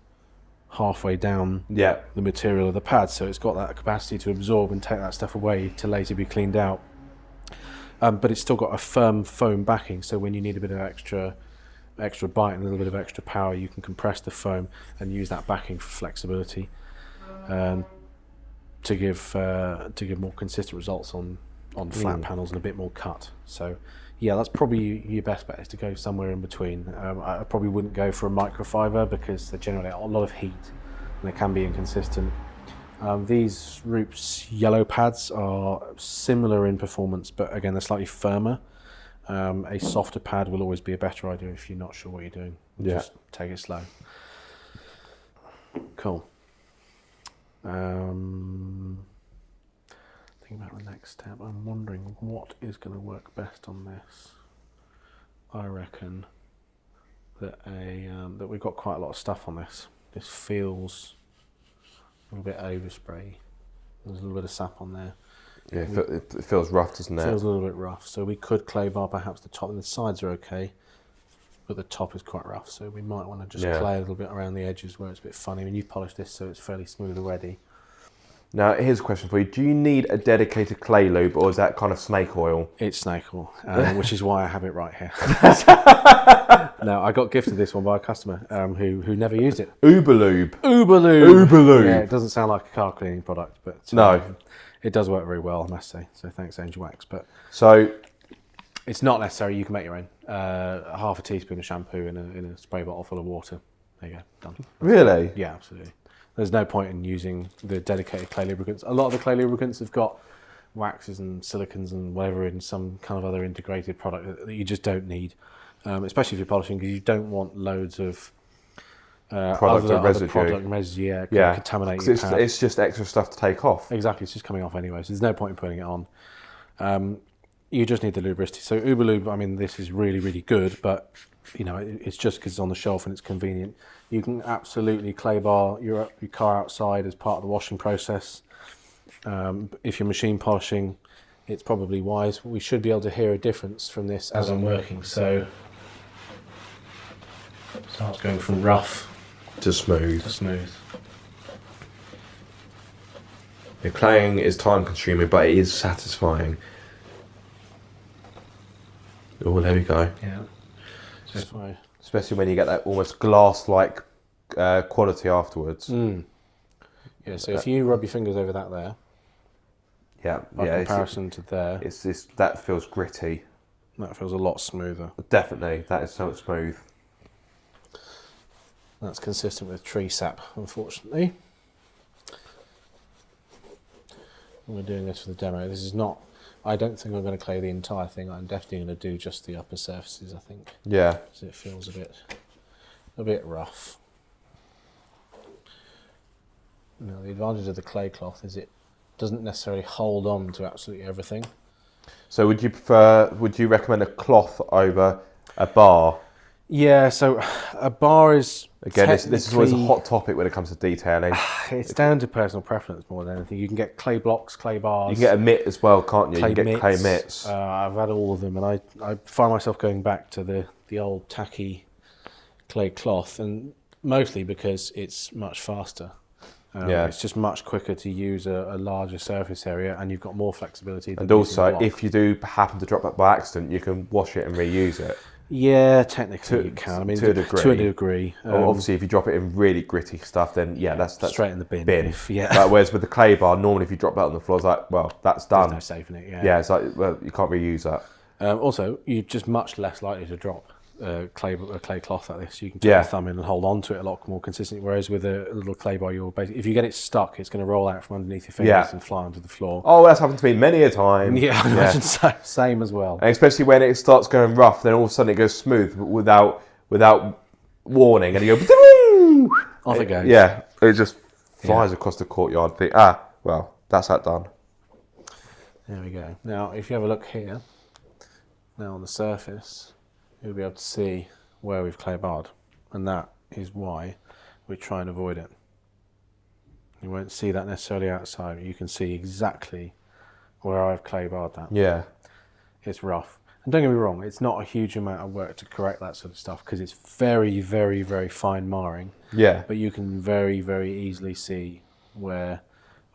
halfway down the material of the pad. So it's got that capacity to absorb and take that stuff away to later be cleaned out. But it's still got a firm foam backing. So when you need a bit of extra bite and a little bit of extra power, you can compress the foam and use that backing for flexibility, to give more consistent results on flat panels and a bit more cut. So yeah, that's probably your best bet, is to go somewhere in between. I probably wouldn't go for a microfiber because they generate a lot of heat and they can be inconsistent. These Roops yellow pads are similar in performance, but again they're slightly firmer. A softer pad will always be a better idea if you're not sure what you're doing. Just take it slow. Cool. Thinking about the next step, I'm wondering what is going to work best on this. I reckon that that we've got quite a lot of stuff on this. This feels a little bit overspray. There's a little bit of sap on there.
Yeah, it feels rough, doesn't it?
It feels a little bit rough. So we could clay bar perhaps the top, and the sides are okay, but the top is quite rough. So we might want to just clay a little bit around the edges where it's a bit funny. I mean, you've polished this, so it's fairly smooth already. Now,
here's a question for you. Do you need a dedicated clay lube, or is that kind of snake oil?
It's snake oil, which is why I have it right here. No, I got gifted this one by a customer who never used it.
Uber lube.
Uber lube.
Uber lube.
Yeah, it doesn't sound like a car cleaning product, but
no,
it does work very well, I must say. So thanks, Angel Wax. But
so
it's not necessary. You can make your own. Half a teaspoon of shampoo in a spray bottle full of water. There you go, done.
Really?
Yeah, absolutely. There's no point in using the dedicated clay lubricants. A lot of the clay lubricants have got waxes and silicons and whatever in some kind of other integrated product that you just don't need, especially if you're polishing, because you don't want loads of
product
and residue contaminate your pad.
It's just extra stuff to take off.
Exactly, it's just coming off anyway, so there's no point in putting it on. You just need the lubricity. So Uber Lube, I mean, this is really, really good, but you know, it's just because it's on the shelf and it's convenient. You can absolutely clay bar your car outside as part of the washing process. If you're machine polishing, it's probably wise. We should be able to hear a difference from this as I'm working. So it starts going from rough
to smooth. The claying is time consuming, but it is satisfying. Oh, there we go.
Yeah.
Especially when you get that almost glass-like quality afterwards.
Yeah, so if you rub your fingers over that there, by comparison to there,
that feels gritty.
That feels a lot smoother.
Definitely, that is so smooth.
That's consistent with tree sap, unfortunately. We're doing this for the demo. This is not... I don't think I'm going to clay the entire thing. I'm definitely going to do just the upper surfaces, I think.
Yeah.
So it feels a bit rough. Now, the advantage of the clay cloth is it doesn't necessarily hold on to absolutely everything.
So would you recommend a cloth over a bar?
Yeah, so a bar is
Again, this is always a hot topic when it comes to detailing.
It's down to personal preference more than anything. You can get clay blocks, clay bars.
You can get a mitt as well, can't you?
Clay
You can get
mitts.
clay mitts.
I've had all of them, and I find myself going back to the old tacky clay cloth, and mostly because it's much faster. It's just much quicker to use a larger surface area, and you've got more flexibility.
And also, if you do happen to drop that by accident, you can wash it and reuse it.
Yeah, technically you can. I mean,
to a
degree.
Obviously, if you drop it in really gritty stuff, then that's
straight in the bin.
Whereas with the clay bar, normally if you drop that on the floor, it's like, well, that's done.
There's no saving it.
Yeah, it's like, well, you can't reuse that.
Also, you're just much less likely to drop a clay cloth like this. You can take your thumb in and hold on to it a lot more consistently. Whereas with a little clay bar, if you get it stuck, it's going to roll out from underneath your fingers and fly onto the floor.
Oh, that's happened to me many a time.
Yeah, I imagine so. Same as well.
And especially when it starts going rough, then all of a sudden it goes smooth without warning, and you go
off it goes.
Yeah, it just flies across the courtyard. Think, well, that's that done.
There we go. Now, if you have a look here, now on the surface, you'll be able to see where we've clay barred, and that is why we try and avoid it. You won't see that necessarily outside, but you can see exactly where I've clay barred that.
Yeah.
It's rough. And don't get me wrong, it's not a huge amount of work to correct that sort of stuff because it's very, very, very fine marring.
Yeah.
But you can very, very easily see where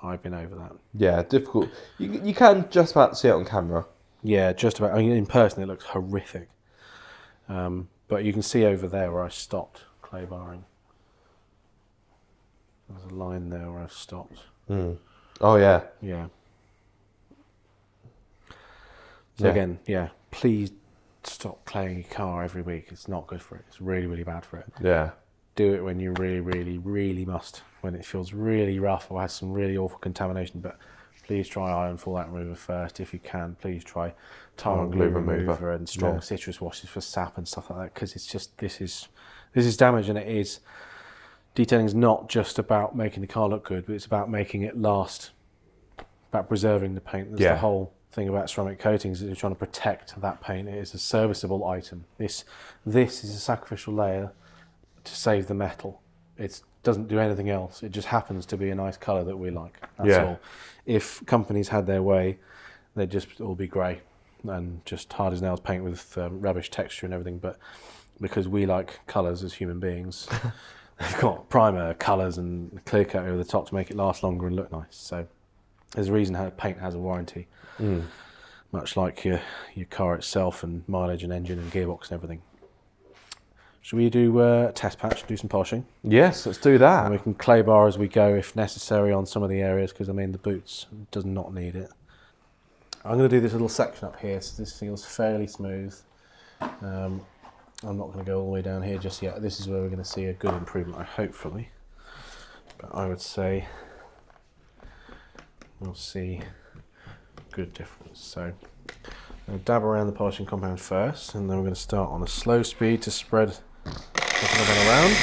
I've been over that.
Yeah, difficult. You can just about see it on camera.
Yeah, just about. I mean, in person it looks horrific. But you can see over there where I stopped clay barring. There's a line there where I've stopped.
Oh, yeah.
Yeah. So again, please stop claying your car every week. It's not good for it. It's really, really bad for it.
Yeah.
Do it when you really, really, really must. When it feels really rough or has some really awful contamination. But please try iron fallout remover first if you can. Please try tar and glue remover and strong citrus washes for sap and stuff like that. Because it's just this is damage, and it is. Detailing is not just about making the car look good, but it's about making it last. About preserving the paint. That's the whole thing about ceramic coatings, is you're trying to protect that paint. It is a serviceable item. This is a sacrificial layer to save the metal. It doesn't do anything else. It just happens to be a nice colour that we like. That's all. If companies had their way, they'd just all be grey and just hard as nails paint with rubbish texture and everything. But because we like colours as human beings, they've got primer, colours and clear coat over the top to make it last longer and look nice. So there's a reason how paint has a warranty. Much like your car itself and mileage and engine and gearbox and everything. Should we do a test patch, do some polishing?
Yes, let's do that.
And we can clay bar as we go if necessary on some of the areas, because I mean the boots does not need it. I'm going to do this little section up here, so this feels fairly smooth. I'm not going to go all the way down here just yet. This is where we're going to see a good improvement, hopefully. But I would say we'll see good difference. So I'm going to dab around the polishing compound first, and then we're going to start on a slow speed to spread around.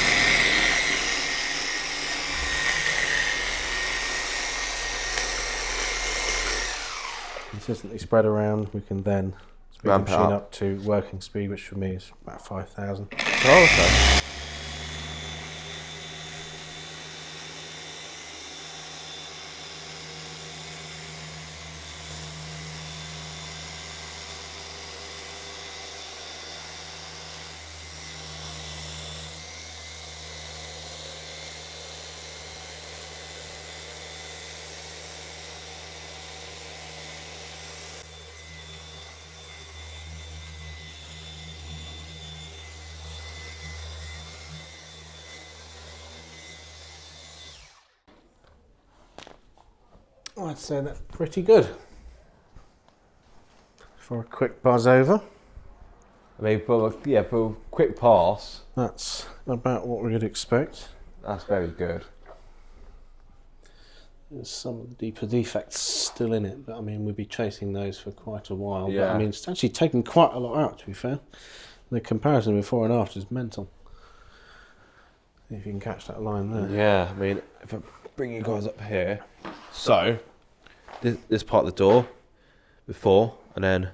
Consistently spread around. We can then speed the machine up to working speed, which for me is about 5,000.
Oh, okay.
I'd say that's pretty good. For a quick buzz over.
I mean, for a quick pass,
that's about what we'd expect.
That's very good.
There's some of the deeper defects still in it, but I mean, we'll be chasing those for quite a while.
Yeah.
But I mean, it's actually taken quite a lot out, to be fair. The comparison before and after is mental. If you can catch that line there.
Yeah, I mean, if I bring you guys up here. So, this part of the door before, and then,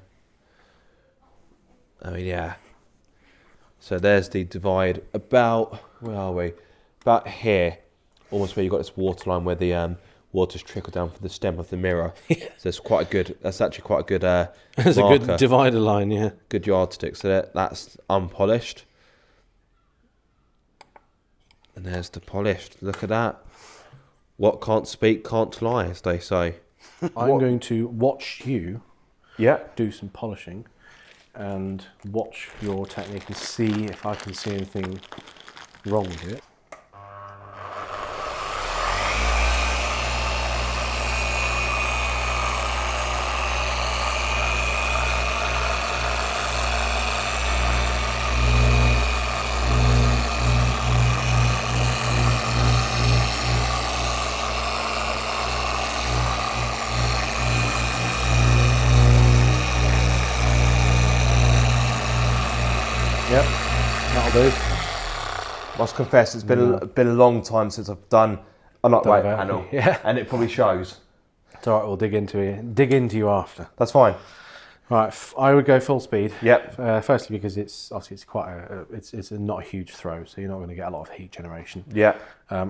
I mean, yeah. So there's the divide about, where are we? About here, almost where you've got this water line where the water's trickled down from the stem of the mirror. So it's quite a good, that's actually quite a good
There's a
marker.
good divider line, yeah.
Good yardstick. So that's unpolished. And there's the polished. Look at that. What can't speak can't lie, as they say.
I'm going to watch you
Yeah.
do some polishing and watch your technique and see if I can see anything wrong with it. Yep, that'll do.
Must confess, it's been a long time since I've done an upright
Done a
panel.
yeah.
And it probably shows.
It's all right, we'll dig into you after.
That's fine.
Right, I would go full speed.
Yep.
Firstly, because it's quite it's not a huge throw, so you're not going to get a lot of heat generation.
Yeah.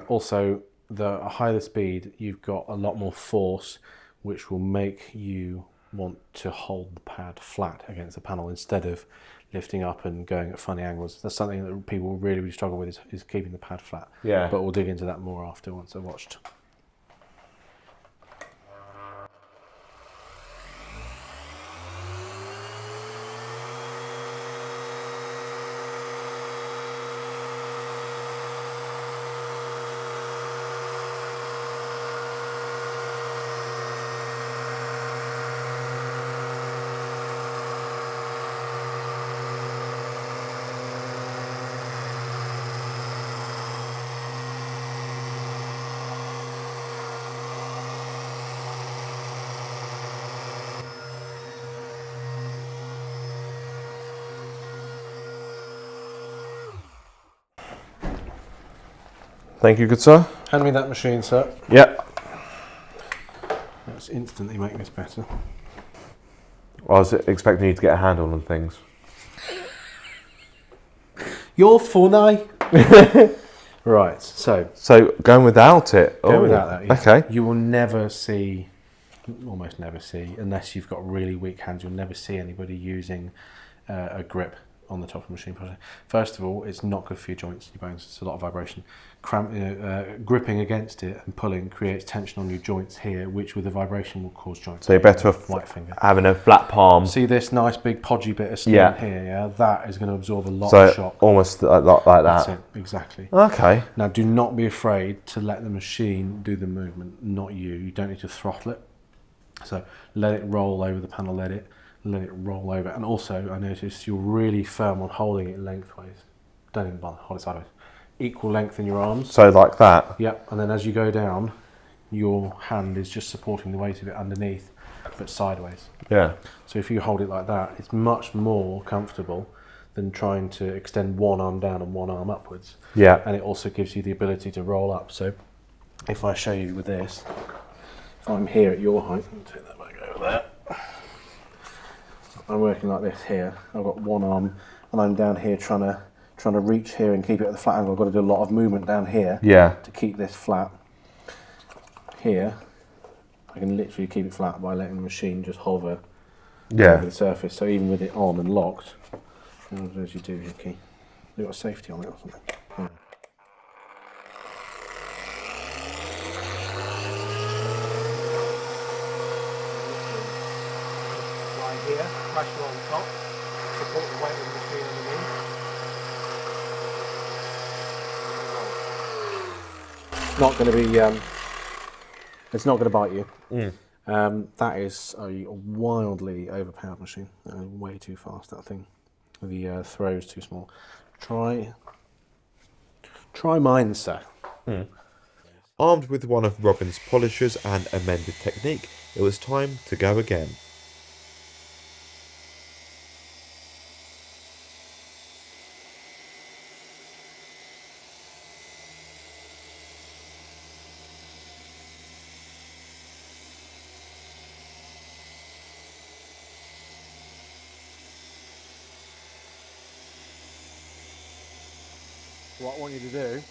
Also, the higher the speed, you've got a lot more force, which will make you want to hold the pad flat against the panel instead of lifting up and going at funny angles. That's something that people really struggle with is keeping the pad flat.
Yeah.
But we'll dig into that more after once I've watched.
Thank you, good sir.
Hand me that machine, sir.
Yep.
Let's instantly make this better.
I was expecting you to get a handle on things.
You're funny. Right, so
So going without it.
go without that. Yeah.
Okay.
You will never see, almost never see, unless you've got really weak hands, you'll never see anybody using a grip on the top of the machine project. First of all, it's not good for your joints, your bones. It's a lot of vibration. Gripping against it and pulling creates tension on your joints here, which with the vibration will cause joints.
So you're better off
white finger.
having a flat palm.
See this nice big podgy bit of skin here? Yeah, that is going to absorb a lot
So
of shock.
almost like that.
That's it, exactly.
Okay.
Now, do not be afraid to let the machine do the movement, not you. You don't need to throttle it. So let it roll over the panel, let it roll over. And also, I noticed you're really firm on holding it lengthways. Don't even bother, hold it sideways. Equal length in your arms.
So like that.
Yep, and then as you go down, your hand is just supporting the weight of it underneath, but sideways.
Yeah.
So if you hold it like that, it's much more comfortable than trying to extend one arm down and one arm upwards.
Yeah.
And it also gives you the ability to roll up. So if I show you with this, if I'm here at your height, I'll take that back over there. I'm working like this here. I've got one arm and I'm down here trying to reach here and keep it at the flat angle. I've got to do a lot of movement down here to keep this flat. Here, I can literally keep it flat by letting the machine just hover over the surface. So even with it on and locked, as you do your key, you've got a safety on it or something. Yeah. Right here, pressure on top, support the weight of the machine underneath. It's not going to be, it's not going to bite you. That is a wildly overpowered machine. Way too fast, that thing. The throw is too small. Try mine, sir.
Armed with one of Robin's polishers and amended technique, it was time to go again.
So what I want you to do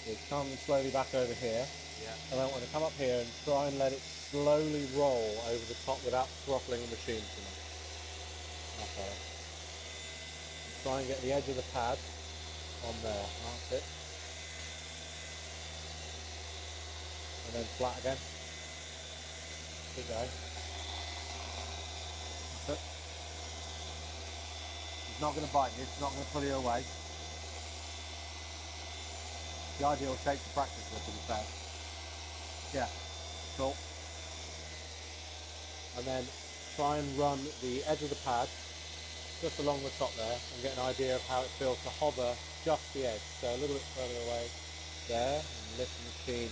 is come slowly back over here. And I want to come up here and try and let it slowly roll over the top without throttling the machine too much. Okay. Try and get the edge of the pad on there. That's it. And then flat again. Keep going. That's it. It's not going to bite you, it's not going to pull you away. The ideal shape to practice with, to be fair. Yeah, cool. And then try and run the edge of the pad just along the top there and get an idea of how it feels to hover just the edge. So a little bit further away there, and lift the machine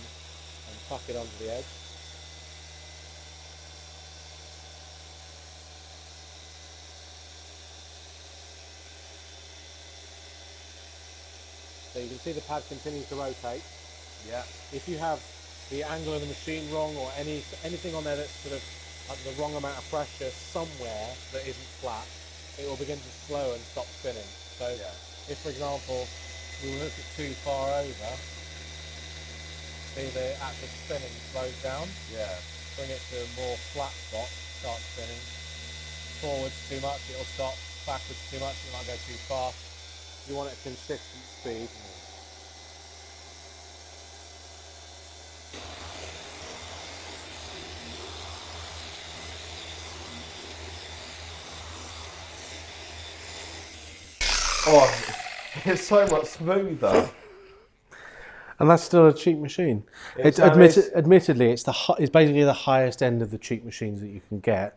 and tuck it onto the edge. So you can see the pad continues to rotate.
Yeah.
If you have the angle of the machine wrong or anything on there that's sort of at the wrong amount of pressure somewhere that isn't flat, it will begin to slow and stop spinning. So if, for example, we look at too far over, see the actual spinning slows down.
Yeah.
Bring it to a more flat spot, start spinning. Forwards too much, it'll stop. Backwards too much, it might go too fast. You want a consistent speed.
Oh, it's so much smoother.
And that's still a cheap machine. Admittedly, it's basically the highest end of the cheap machines that you can get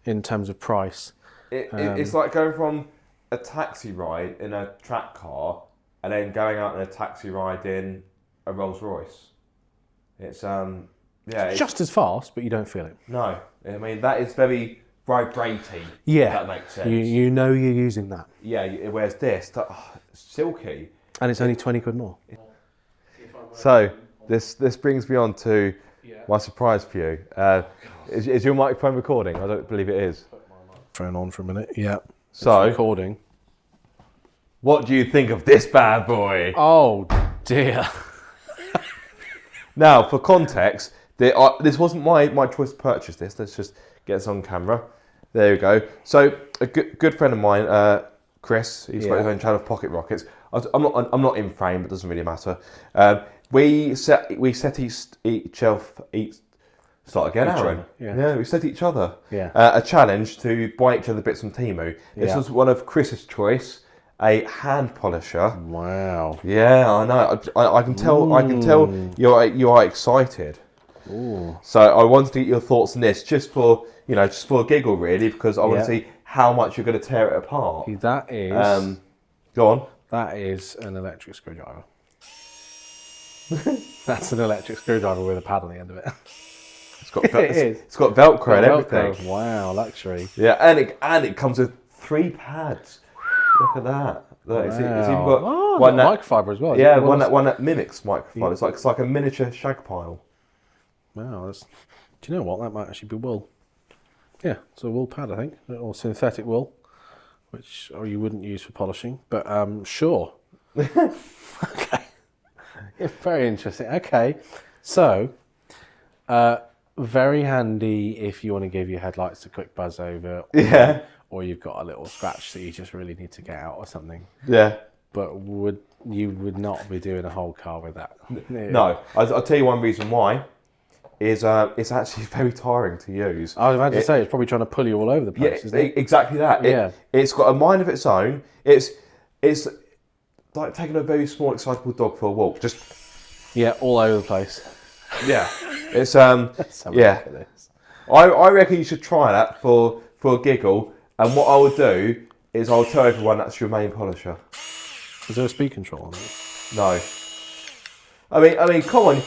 in terms of price.
It's like going from a taxi ride in a track car and then going out in a taxi ride in a Rolls Royce. It's
it's just as fast, but you don't feel it.
No, I mean that is very vibrating.
Yeah,
if that makes sense.
You know you're using that.
Yeah, whereas this, silky,
and it's only 20 quid more.
So this brings me on to my surprise for you. Is your microphone recording? I don't believe it is.
Put my microphone on for a minute. Yeah.
So
it's recording.
What do you think of this bad boy?
Oh dear.
Now, for context, this wasn't my choice to purchase this. Let's just get this on camera. There you go. So a good friend of mine, Chris, he's got his own channel, Pocket Rockets. I'm not in frame, but it doesn't really matter. We set each start again, Aaron. Yeah, we set each other a challenge to buy each other bits from Temu. This was one of Chris's choice, a hand polisher.
Wow.
Yeah, I know. I can tell. I can tell you are excited.
Ooh.
So I wanted to get your thoughts on this, just for a giggle, really, because I want to see how much you're going to tear it apart.
That is.
Go on.
That is an electric screwdriver. That's an electric screwdriver with a pad on the end of it.
It's got it's got Velcro and everything.
Wow, luxury.
Yeah, and it comes with 3 pads. Look at that. Look, it's even got one
microfiber as well.
Yeah, one that mimics microfiber. Yeah. It's like a miniature shag pile.
Wow, do you know what? That might actually be wool. Yeah, it's a wool pad, I think, or synthetic wool, which you wouldn't use for polishing, but sure. Okay. Yeah, very interesting. Okay, so very handy if you want to give your headlights a quick buzz over. Or you've got a little scratch that you just really need to get out or something. Yeah. But you would not be doing a whole car with that.
No, I'll tell you one reason why. Is it's actually very tiring to use.
I was about to say, it's probably trying to pull you all over the place, isn't it?
Exactly that. It's got a mind of its own. It's like taking a very small, excitable dog for a walk. Just
all over the place.
Yeah, it's I reckon you should try that for a giggle. And what I would do is I'll tell everyone that's your main polisher.
Is there a speed control on it?
No. I mean, come on.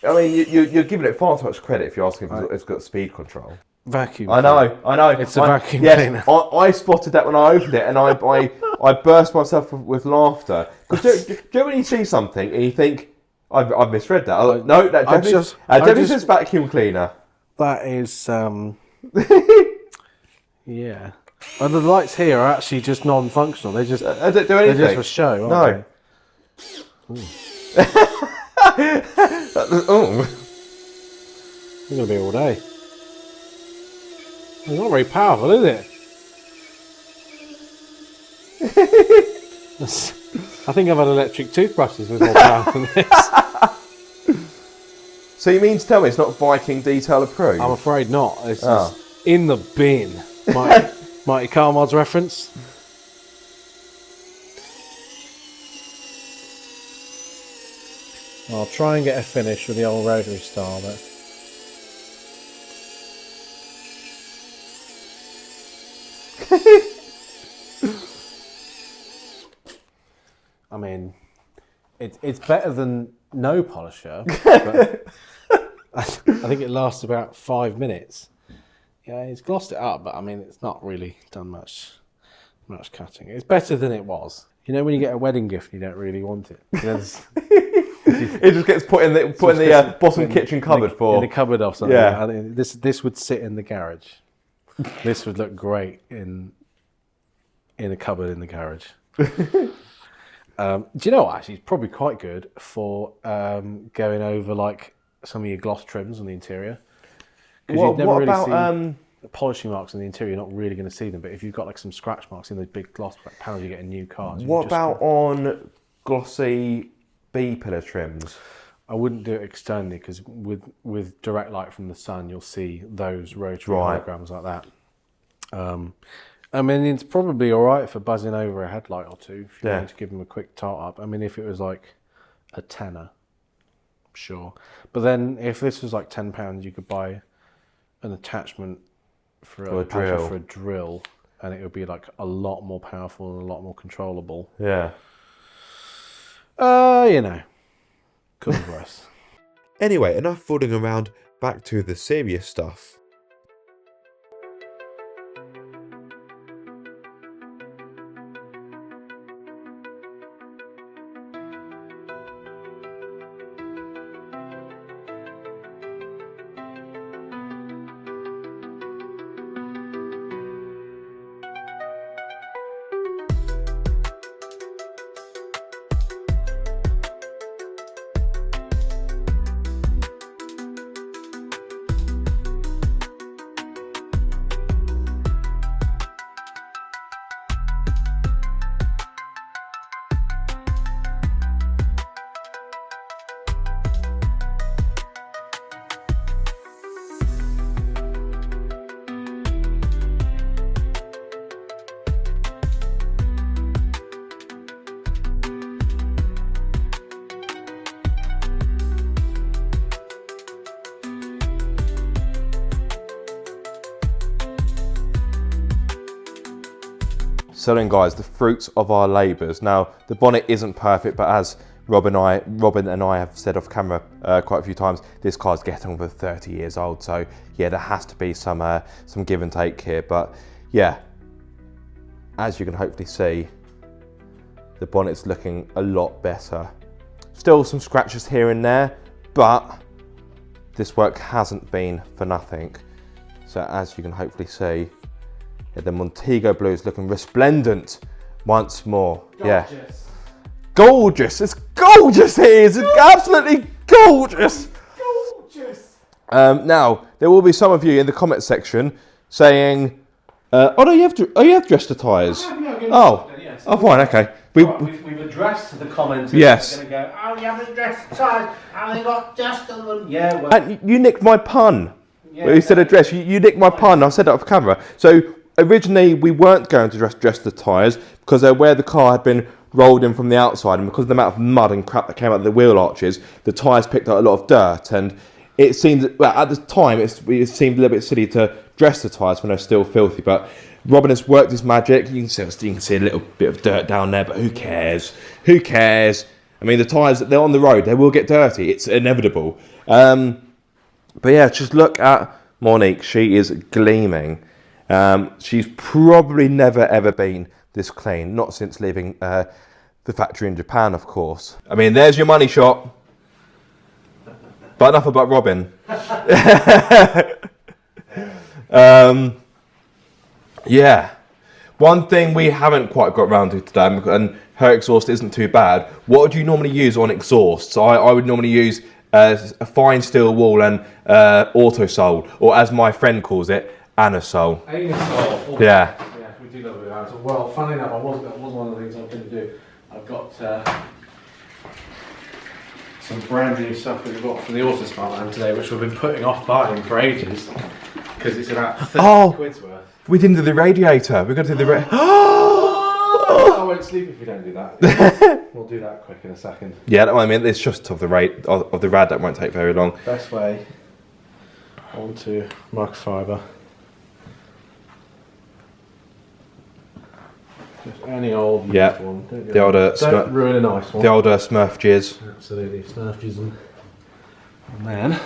I mean, you're giving it far too much credit if you're asking if it's got speed control.
Vacuum.
I know.
It's a vacuum cleaner.
I spotted that when I opened it, and I burst myself with laughter. Because do you know when you see something and you think, I've misread that? No, that definitely says vacuum cleaner.
That is, yeah. And the lights here are actually just non-functional. They just
don't do anything.
They're just for show, aren't they?
Oh.
It's going to be all day. It's not very powerful, is it? I think I've had electric toothbrushes with more power than this.
So you mean to tell me it's not Viking detail approved?
I'm afraid not. This is in the bin. Mighty Car Mods reference. I'll try and get a finish with the old rotary style, but I mean, it's better than no polisher, but I think it lasts about 5 minutes. Yeah, he's glossed it up, but I mean, it's not really done much cutting. It's better than it was. You know, when you get a wedding gift, you don't really want it.
It just gets put in the bottom kitchen cupboard
in the cupboard or something.
Yeah.
I think this would sit in the garage. This would look great in a cupboard in the garage. Do you know what? Actually, it's probably quite good for going over like some of your gloss trims on the interior. Because
What about
polishing marks on the interior, you're not really going to see them. But if you've got like some scratch marks in those big gloss panels, you get a new car.
What about on glossy B-pillar trims?
I wouldn't do it externally because with direct light from the sun, you'll see those rotary holograms like that. I mean, it's probably all right for buzzing over a headlight or two if you want to give them a quick tart up. I mean, if it was like a tenner, sure. But then if this was like £10, you could buy an attachment for a drill, and it would be like a lot more powerful and a lot more controllable.
Yeah.
You know, could be worse.
Anyway, enough fooling around, back to the serious stuff.
So then guys, the fruits of our labours. Now, the bonnet isn't perfect, but as Robin and I have said off camera quite a few times, this car's getting over 30 years old. So yeah, there has to be some give and take here. But yeah, as you can hopefully see, the bonnet's looking a lot better. Still some scratches here and there, but this work hasn't been for nothing. So as you can hopefully see, yeah, the Montego blue is looking resplendent once more.
Gorgeous.
Yeah, gorgeous. It's gorgeous here. It's absolutely gorgeous.
Gorgeous.
Now there will be some of you in the comment section saying, "Oh no, you have dressed the tyres." Oh, fine, okay.
We've addressed the comments.
Yes.
Going to go, oh, you haven't addressed the tyres. Oh, they got dust on them. Yeah. Well,
And you nicked my pun.
yeah,
You said address. You nicked my pun. I said that off camera. So originally we weren't going to dress the tyres because they're where the car had been rolled in from the outside, and because of the amount of mud and crap that came out of the wheel arches, the tyres picked up a lot of dirt, and it seemed, well, at the time it seemed a little bit silly to dress the tyres when they're still filthy. But Robin has worked his magic. You can see a little bit of dirt down there, but who cares? Who cares? I mean, the tyres, they're on the road. They will get dirty. It's inevitable. But yeah, just look at Monique. She is gleaming. She's probably never ever been this clean, not since leaving the factory in Japan, of course. I mean, there's your money shot. But enough about Robin. Yeah. One thing we haven't quite got round to today, and her exhaust isn't too bad. What would you normally use on exhausts? I would normally use a fine steel wool and auto sole, or as my friend calls it, anisole.
Anisole.
Yeah.
Yeah, we do love a bit of anisole. Well, funny enough, that was one of the things I was going to do. I've got some brand new stuff that we got from the Autosmart line today, which we've been putting off buying for ages because it's about 30 quid's worth.
We didn't do the radiator. We're going to do the
I won't sleep if we don't do that. We'll do that quick in a second.
Yeah, I mean, it's just of the rad that won't take very long.
Best way onto microfiber. Just any old used one. Don't ruin a nice one.
The older Smurf jizz.
Absolutely, Smurf jizz and then.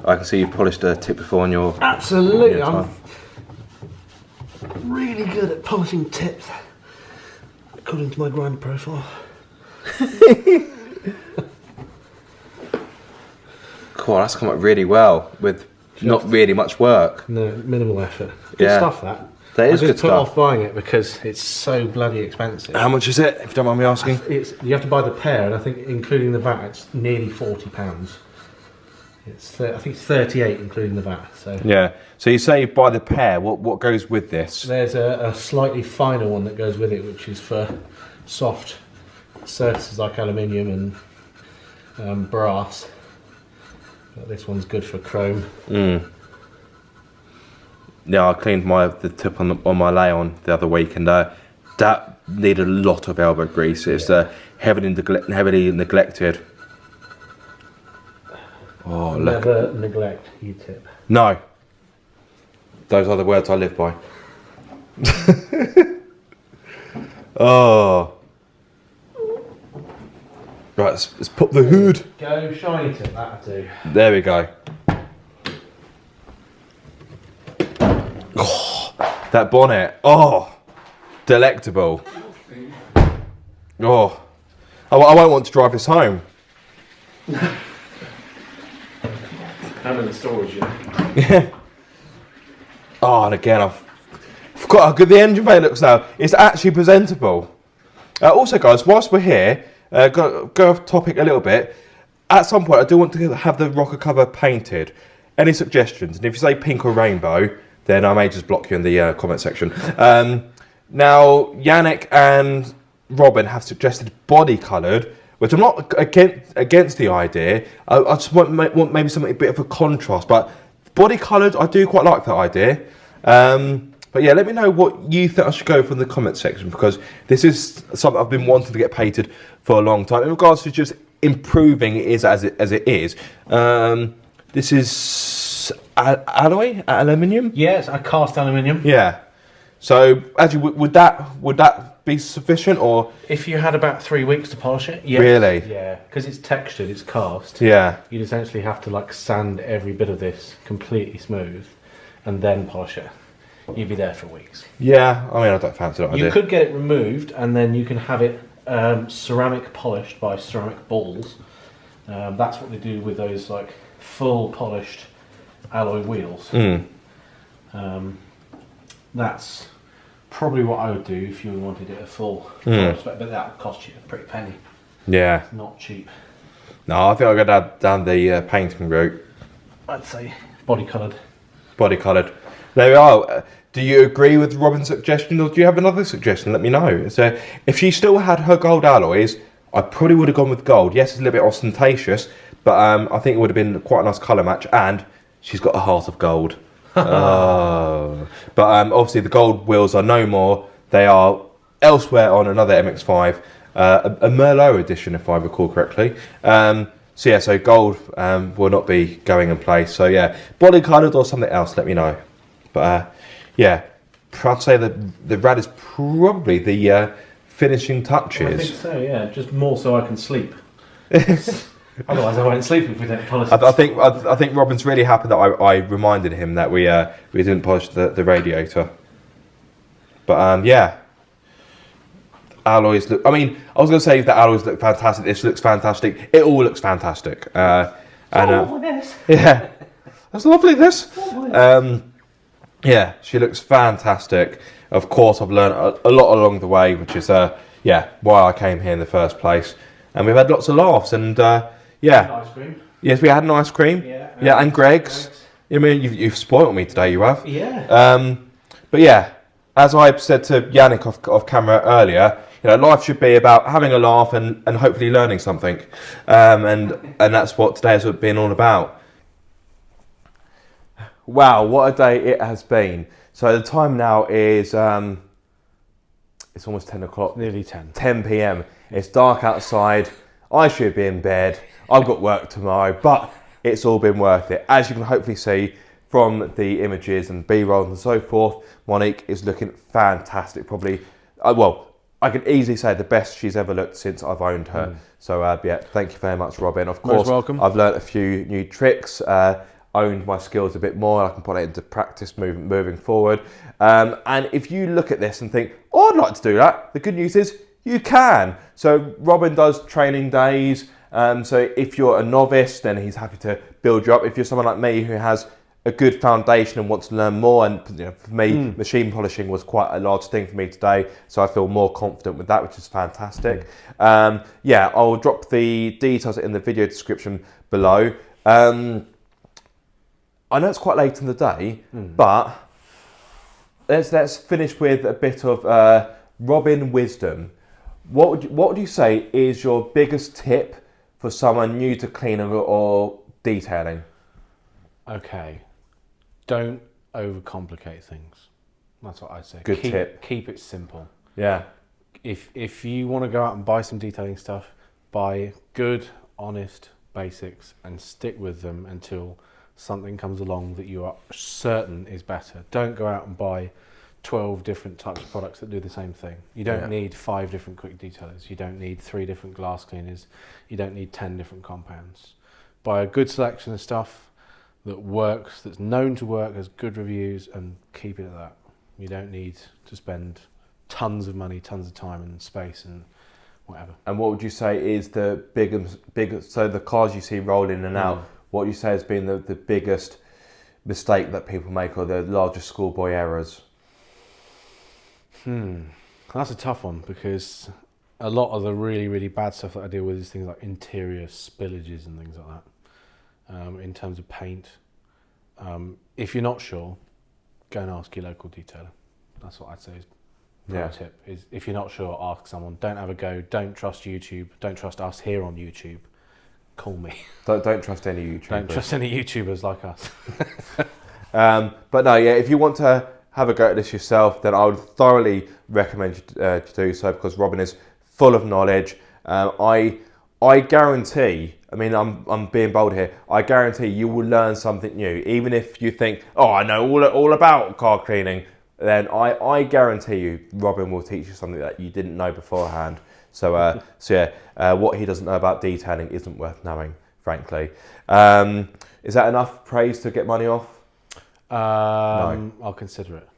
I can see you've polished a tip before on your.
Absolutely, I'm really good at polishing tips, according to my grind profile.
Cool, that's come up really well with not really much work.
No, minimal effort. Good stuff, that.
That is good stuff.
I just put off buying it because it's so bloody expensive.
How much is it, if you don't mind me asking?
You have to buy the pair, and I think including the VAT, it's nearly £40. I think it's 38 including the VAT. So
yeah. So you say you buy the pair. What goes with this?
There's a slightly finer one that goes with it, which is for soft surfaces like aluminium and brass. But this one's good for chrome.
Yeah, I cleaned the tip on my lay-on the other week, and that needed a lot of elbow grease. It's heavily neglected. Oh,
never neglect U-tip.
No. Those are the words I live by. Oh. Right, let's pop the hood.
Go shiny tip, that'll do.
There we go. Oh, that bonnet. Oh, delectable. Oh, I won't want to drive this home.
I'm in the storage unit.
Yeah. Oh, and again, I've forgot how good the engine bay looks now. It's actually presentable. Also, guys, whilst we're here, go off topic a little bit. At some point, I do want to have the rocker cover painted. Any suggestions? And if you say pink or rainbow, then I may just block you in the comment section. Now, Yannick and Robin have suggested body coloured, which I'm not against the idea. I just want maybe something a bit of a contrast, but body coloured, I do quite like that idea. But yeah, let me know what you think I should go for in the comment section, because this is something I've been wanting to get painted for a long time. In regards to just improving it is as it is. This is aluminium?
Yeah, it's a cast aluminium.
Yeah. So actually, would that be sufficient, or
if you had about 3 weeks to polish it? Yes.
Really?
Yeah, because it's textured, it's cast.
Yeah.
You'd essentially have to like sand every bit of this completely smooth, and then polish it. You'd be there for weeks.
Yeah, I mean, I don't fancy that idea.
You could get it removed, and then you can have it ceramic polished by ceramic balls. That's what they do with those like full polished alloy wheels. That's probably what I would do if you wanted it a full polish, but that would cost you a pretty penny.
Yeah.
It's not cheap.
No, I think I'll go down the painting route.
I'd say body coloured.
Body coloured. There we are. Do you agree with Robin's suggestion, or do you have another suggestion? Let me know. So, if she still had her gold alloys, I probably would have gone with gold. Yes, it's a little bit ostentatious, but I think it would have been quite a nice colour match, and she's got a heart of gold. Oh. But obviously the gold wheels are no more. They are elsewhere on another MX-5, a Merlot edition, if I recall correctly. So yeah, so gold will not be going in place. So yeah, body coloured or something else, let me know. But yeah, I'd say that the rad is probably the finishing touches.
I think so, yeah. Just more so I can sleep. Otherwise, I won't sleep if we don't polish it.
I think Robin's really happy that I reminded him that we didn't polish the radiator. But yeah, alloys look. I mean, I was going to say the alloys look fantastic. This looks fantastic. It all looks fantastic. Yeah, that's lovely. This. Yeah, she looks fantastic. Of course, I've learned a lot along the way, which is why I came here in the first place. And we've had lots of laughs, and
Ice cream.
Yes, we had an ice cream. Yeah, and Greg's. I mean, you've spoiled me today, you have.
Yeah.
But yeah, as I said to Yannick off camera earlier, life should be about having a laugh and hopefully learning something, and that's what today has been all about. Wow, what a day it has been. So the time now is it's almost 10 o'clock.
Nearly 10.
10 p.m. It's dark outside. I should be in bed. I've got work tomorrow, but it's all been worth it. As you can hopefully see from the images and B-roll and so forth, Monique is looking fantastic. Probably, I could easily say the best she's ever looked since I've owned her. So thank you very much, Robin. Of course,
most welcome.
I've learnt a few new tricks, owned my skills a bit more. I can put it into practice moving forward. And if you look at this and think, oh, I'd like to do that, the good news is you can. So Robin does training days. So if you're a novice, then he's happy to build you up. If you're someone like me who has a good foundation and wants to learn more, and for me, machine polishing was quite a large thing for me today, so I feel more confident with that, which is fantastic. I'll drop the details in the video description below. I know it's quite late in the day, but let's finish with a bit of Robin wisdom. What would you say is your biggest tip for someone new to cleaning or detailing?
Okay, don't overcomplicate things. That's what I'd say.
Good tip.
Keep it simple.
Yeah.
If you want to go out and buy some detailing stuff, buy good, honest basics and stick with them until something comes along that you are certain is better. Don't go out and buy 12 different types of products that do the same thing. You don't need 5 different quick detailers. You don't need 3 different glass cleaners. You don't need 10 different compounds. Buy a good selection of stuff that works, that's known to work, has good reviews, and keep it at that. You don't need to spend tons of money, tons of time and space and whatever. And
what would you say is the biggest, so the cars you see roll in and out, what would you say has been the biggest mistake that people make, or the largest schoolboy errors?
That's a tough one, because a lot of the really, really bad stuff that I deal with is things like interior spillages and things like that. In terms of paint, if you're not sure, go and ask your local detailer. That's what I'd say is pro tip, is if you're not sure, ask someone. Don't have a go. Don't trust YouTube. Don't trust us here on YouTube. Call me. Don't
trust any YouTubers.
Don't trust any YouTubers like us.
But no, if you want to have a go at this yourself, then I would thoroughly recommend you to do so, because Robin is full of knowledge. I guarantee, I mean, I'm being bold here, I guarantee you will learn something new. Even if you think, oh, I know all about car cleaning, then I guarantee you Robin will teach you something that you didn't know beforehand. So what he doesn't know about detailing isn't worth knowing, frankly. Is that enough praise to get money off?
No. I'll consider it.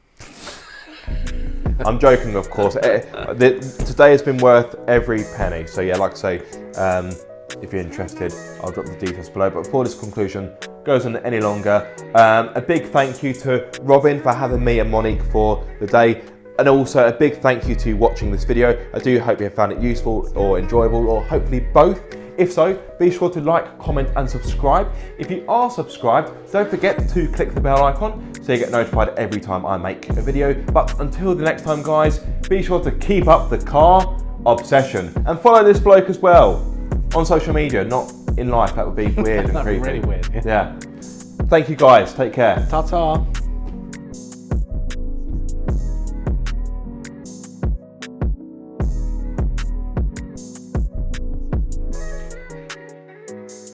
I'm joking, of course. Today has been worth every penny. So like I say, if you're interested, I'll drop the details below. But before this conclusion goes on any longer, a big thank you to Robin for having me and Monique for the day. And also a big thank you to watching this video. I do hope you have found it useful or enjoyable, or hopefully both. If so, be sure to like, comment and subscribe. If you are subscribed, don't forget to click the bell icon so you get notified every time I make a video. But until the next time, guys, be sure to keep up the car obsession and follow this bloke as well on social media, not in life. That would be weird and creepy.
Really weird.
Yeah. Thank you, guys. Take care.
Ta-ta.